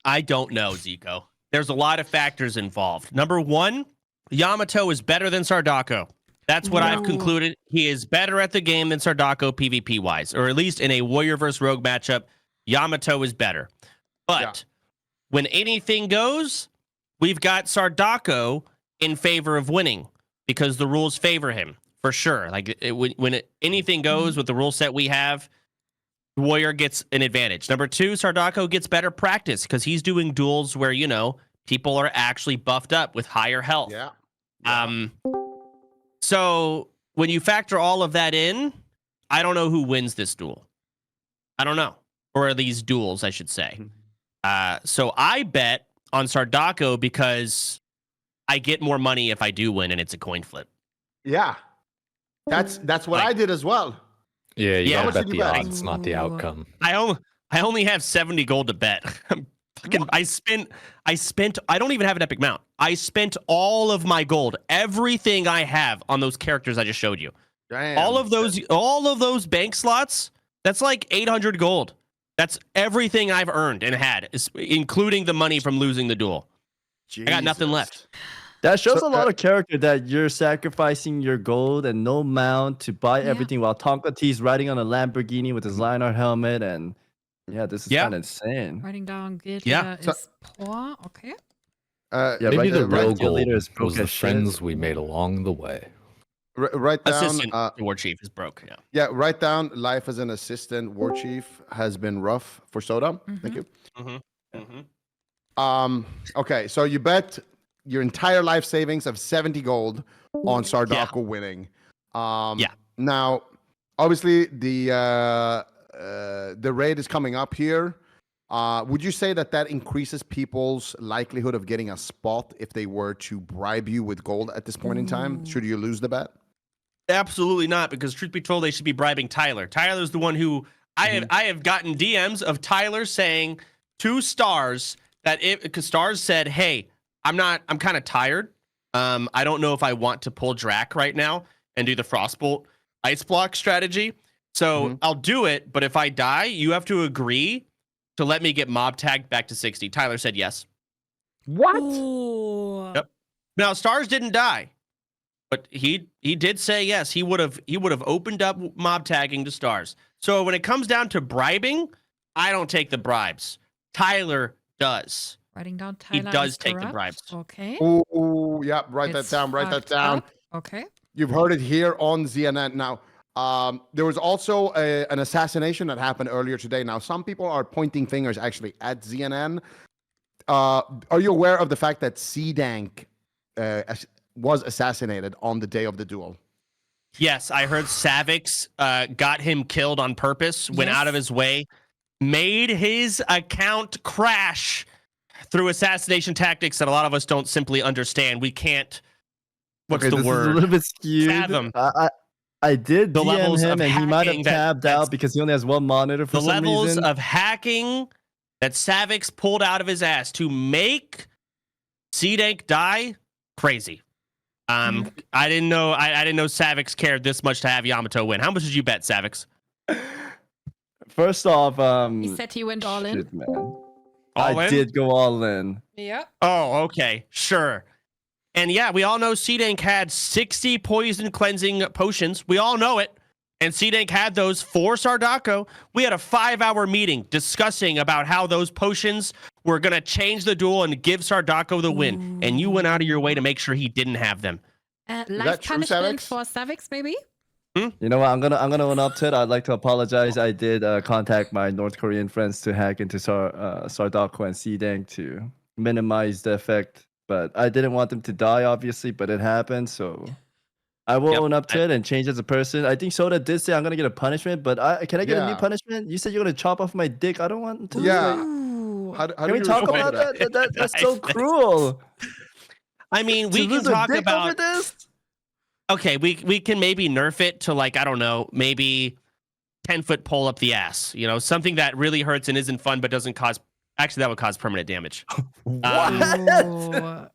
I don't know, Zico. There's a lot of factors involved. Number one, Yamato is better than Sardaco. That's what I've concluded. He is better at the game than Sardaco PvP wise, or at least in a warrior versus rogue matchup, Yamato is better. But when anything goes, we've got Sardaco in favor of winning because the rules favor him for sure. Like anything goes with the rule set we have, warrior gets an advantage. Number two, Sardaco gets better practice because he's doing duels where, you know, people are actually buffed up with higher health. So when you factor all of that in, I don't know who wins this duel. I don't know. Or these duels, I should say. So I bet on Sardaco because I get more money if I do win and it's a coin flip. Yeah. That's what I did as well. Yeah, you gotta much bet did you the bet? odds, not the outcome. I only have 70 gold to bet. I don't even have an epic mount. I spent all of my gold, everything I have on those characters I just showed you. Damn. All of those bank slots, that's like 800 gold. That's everything I've earned and had, including the money from losing the duel. I got nothing left. That shows a lot of character that you're sacrificing your gold and no mount to buy everything while Tonka T's riding on a Lamborghini with his Lionheart helmet. And this is kind of insane. Writing down guild Yeah. leader is poor. Okay. Maybe the real guild leader goal is broke was the as shit. friends we made along the way. Write down. Assistant war chief is broke. Yeah. Yeah, write down life as an assistant war chief has been rough for Soda. Thank you. Okay, so you bet your entire life savings of 70 gold on Sardaco winning. Now, obviously the raid is coming up here. Would you say that increases people's likelihood of getting a spot if they were to bribe you with gold at this point in time? Should you lose the bet? Absolutely not, because truth be told, they should be bribing Tyler. Tyler's the one who I have gotten DMs of Tyler saying to Stars that because Stars said, "Hey, I'm kind of tired. I don't know if I want to pull Drac right now and do the Frostbolt Ice Block strategy. So I'll do it, but if I die, you have to agree to let me get mob tagged back to 60." Tyler said yes. What? Ooh. Yep. Now Stars didn't die, but he did say yes. He would have opened up mob tagging to Stars. So when it comes down to bribing, I don't take the bribes. Tyler does. Writing down Tyler. He does is take the corrupt. bribes. Okay. Ooh, yeah, write It's that down. Write that fucked down. up. Okay. You've heard it here on ZNN. Now, there was also an assassination that happened earlier today. Now, some people are pointing fingers actually at ZNN. Are you aware of the fact that CDank was assassinated on the day of the duel? Yes, I heard Savix got him killed on purpose, went out of his way, made his account crash through assassination tactics that a lot of us don't simply understand. We can't, what's Okay, the this word? is a little bit skewed. Fathom. I did The DM levels him, of and he might have hacking tabbed out because he only has one monitor for The some levels reason. of hacking that Savix pulled out of his ass to make CDank die, crazy. I didn't know Savix cared this much to have Yamato win. How much did you bet, Savix? First off, He said he went all in. shit, man. I in? did go all in. Yeah. Oh, okay, sure. And yeah, we all know CDank had 60 poison cleansing potions. We all know it. And CDank had those for Sardaco. We had a 5-hour meeting discussing about how those potions were going to change the duel and give Sardaco the win. And you went out of your way to make sure he didn't have them. Life punishment for Savix, maybe? You know what? I'm gonna own up to it. I'd like to apologize. I did contact my North Korean friends to hack into Sardaco and CDank to minimize the effect, but I didn't want them to die, obviously. But it happened, so I will own up to it and change as a person. I think Soda did say I'm gonna get a punishment, but can I get a new punishment? You said you're gonna chop off my dick. I don't want to. Yeah. How Can we talk about that? That's so cruel. I mean, we To can lose a talk dick over about this. Okay, we can maybe nerf it to, like, I don't know, maybe 10-foot pole up the ass. You know, something that really hurts and isn't fun but doesn't cause. Actually, that would cause permanent damage. What?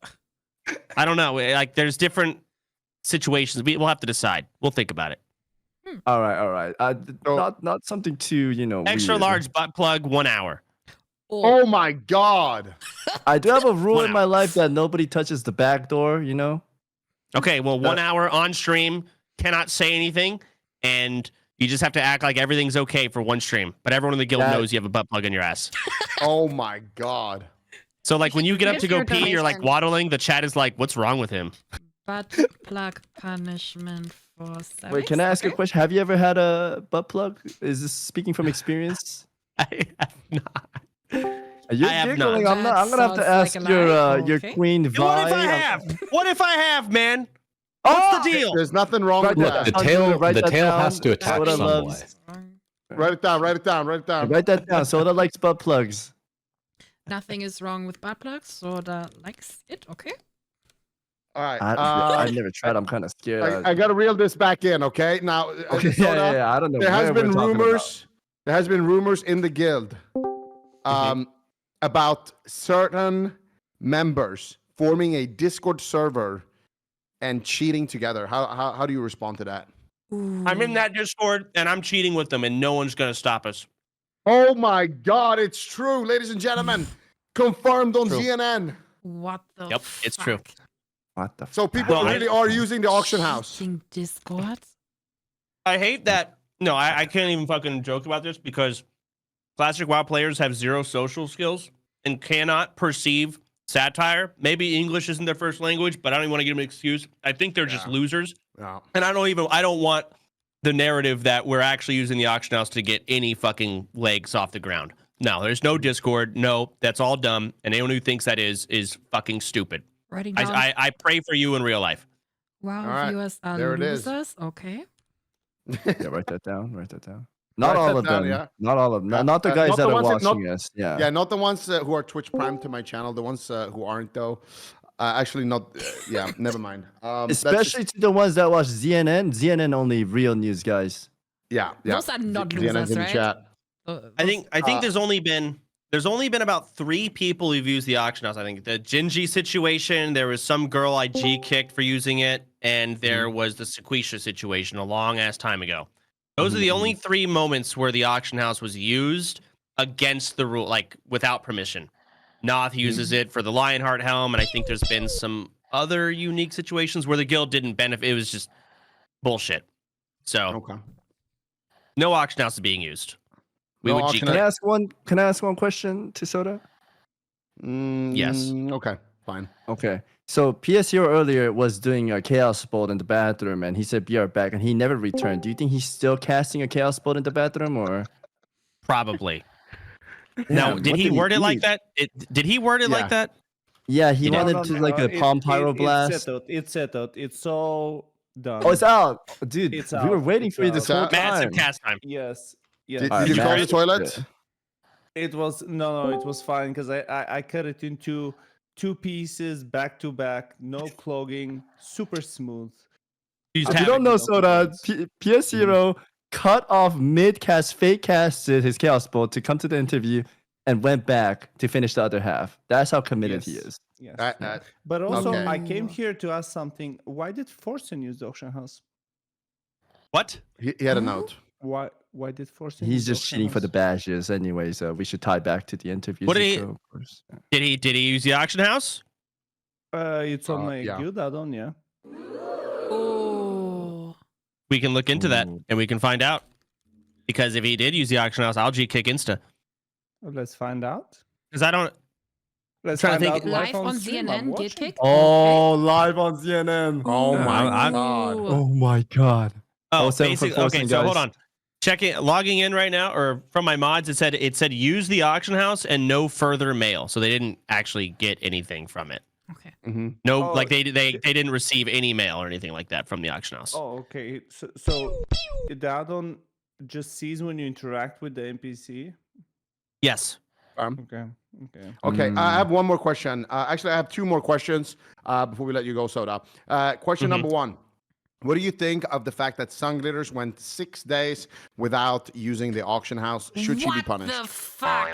I don't know. Like, there's different situations. We'll have to decide. We'll think about it. All right. Not something too, Extra weird. large butt plug, 1 hour. Oh my God. I do have a rule 1 in my life that nobody touches the back door, you know? Okay, well, 1 hour on stream, cannot say anything, and you just have to act like everything's okay for one stream. But everyone in the guild knows you have a butt plug in your ass. Oh my God. So, like, when you get up to go Here's your pee, you're like donation. waddling. The chat is like, "What's wrong with him?" Butt plug punishment for Savix. Wait, can I ask you a question? Have you ever had a butt plug? Is this speaking from experience? I have not. You're I have giggling. not. I'm gonna have to Sounds ask like a your lie. your Okay. queen Vi. What if I have? What if I have, man? What's the deal? There's nothing wrong with Look, that. The tail Write that tail down. has to attach Soda some loves- way. Write it down. Write it down. Write it down. Write that down. Soda likes butt plugs. Nothing is wrong with butt plugs, so that likes it. Okay. All right. I never tried. I'm kind of scared. I got to reel this back in, okay? Now, Okay, Soda, yeah. I don't know. there has where we're been talking rumors. There has been rumors in the guild, about certain members forming a Discord server and cheating together. How do you respond to that? I'm in that Discord and I'm cheating with them, and no one's gonna stop us. Oh my God, it's true, ladies and gentlemen. Confirmed on CNN. What the? Yep, it's true. fuck? What the? So people Well, really are using the auction house. Cheating Discord. I hate that. No, I can't even fucking joke about this because Classic WoW players have zero social skills and cannot perceive satire. Maybe English isn't their first language, but I don't even want to give them an excuse. I think they're just losers. Yeah. And I don't want the narrative that we're actually using the auction house to get any fucking legs off the ground. No, there's no Discord. No, that's all dumb. And anyone who thinks that is fucking stupid. Writing down. I pray for you in real life. Wow, All right, viewers are there it is. losers. Okay. Yeah, write that down. Write that down. Not Write all that of down, them. yeah. Not all of them. Not the guys not that the are ones that- watching not- us. Yeah. Yeah, not the ones who are Twitch Prime to my channel. The ones who aren't though. Actually, not. Yeah, never mind. That's- Especially to the ones that watch ZNN. ZNN only real news guys. Yeah. Those are not ZNN losers, in the right? chat. I think there's only been about 3 people who've used the auction house. I think the Jinji situation, there was some girl I G kicked for using it, and there was the Sequisha situation a long ass time ago. Those are the only 3 moments where the auction house was used against the rule, like without permission. Noth uses it for the Lionheart helm, and I think there's been some other unique situations where the guild didn't benefit. It was just bullshit. So no auction house is being used. Can I ask one question to Soda? Yes. Okay, fine. Okay. So PS Hero earlier was doing a Chaos Bolt in the bathroom, and he said be right back, and he never returned. Do you think he's still casting a Chaos Bolt in the bathroom, or? Probably. Now, did he word it like that? Did he word it like that? Yeah, he wanted to like a Palm Pyro Blast. It's settled. It's all done. Oh, it's out, dude. It's we were out. waiting It's for you this out. whole time. Massive cast time. Yes. Did you call the toilet? It was no, it was fine because I cut it into 2 pieces back to back, no clogging, super smooth. If you don't know, Soda, PS Hero cut off mid-cast, fake casted his Chaos Bolt to come to the interview and went back to finish the other half. That's how committed he is. Yes. But also, I came here to ask something. Why did Forsen use the auction house? What? He had a note. Why did Forsen? He's just cheating for the badges, anyway. So we should tie back to the interviews. What did he? Of course. Did he use the auction house? It's on my guild add-on, yeah. Oh. We can look into that and we can find out. Because if he did use the auction house, I'll G kick insta. Let's find out. Because I don't. Let's trying to find think. out Live on CNN, get kicked? Oh, live on CNN. Oh my god. Oh my god. Oh, 07 for basically, okay. Forsen, So guys. hold on. Logging in right now, or from my mods, it said use the auction house and no further mail. So they didn't actually get anything from it. Okay. No, like they didn't receive any mail or anything like that from the auction house. Oh, okay. So the add-on just sees when you interact with the NPC. Yes. Okay. Okay, I have one more question. Actually, I have 2 more questions before we let you go, Soda. Question number 1. What do you think of the fact that Sunglitters went 6 days without using the auction house? Should she be punished? What the fuck?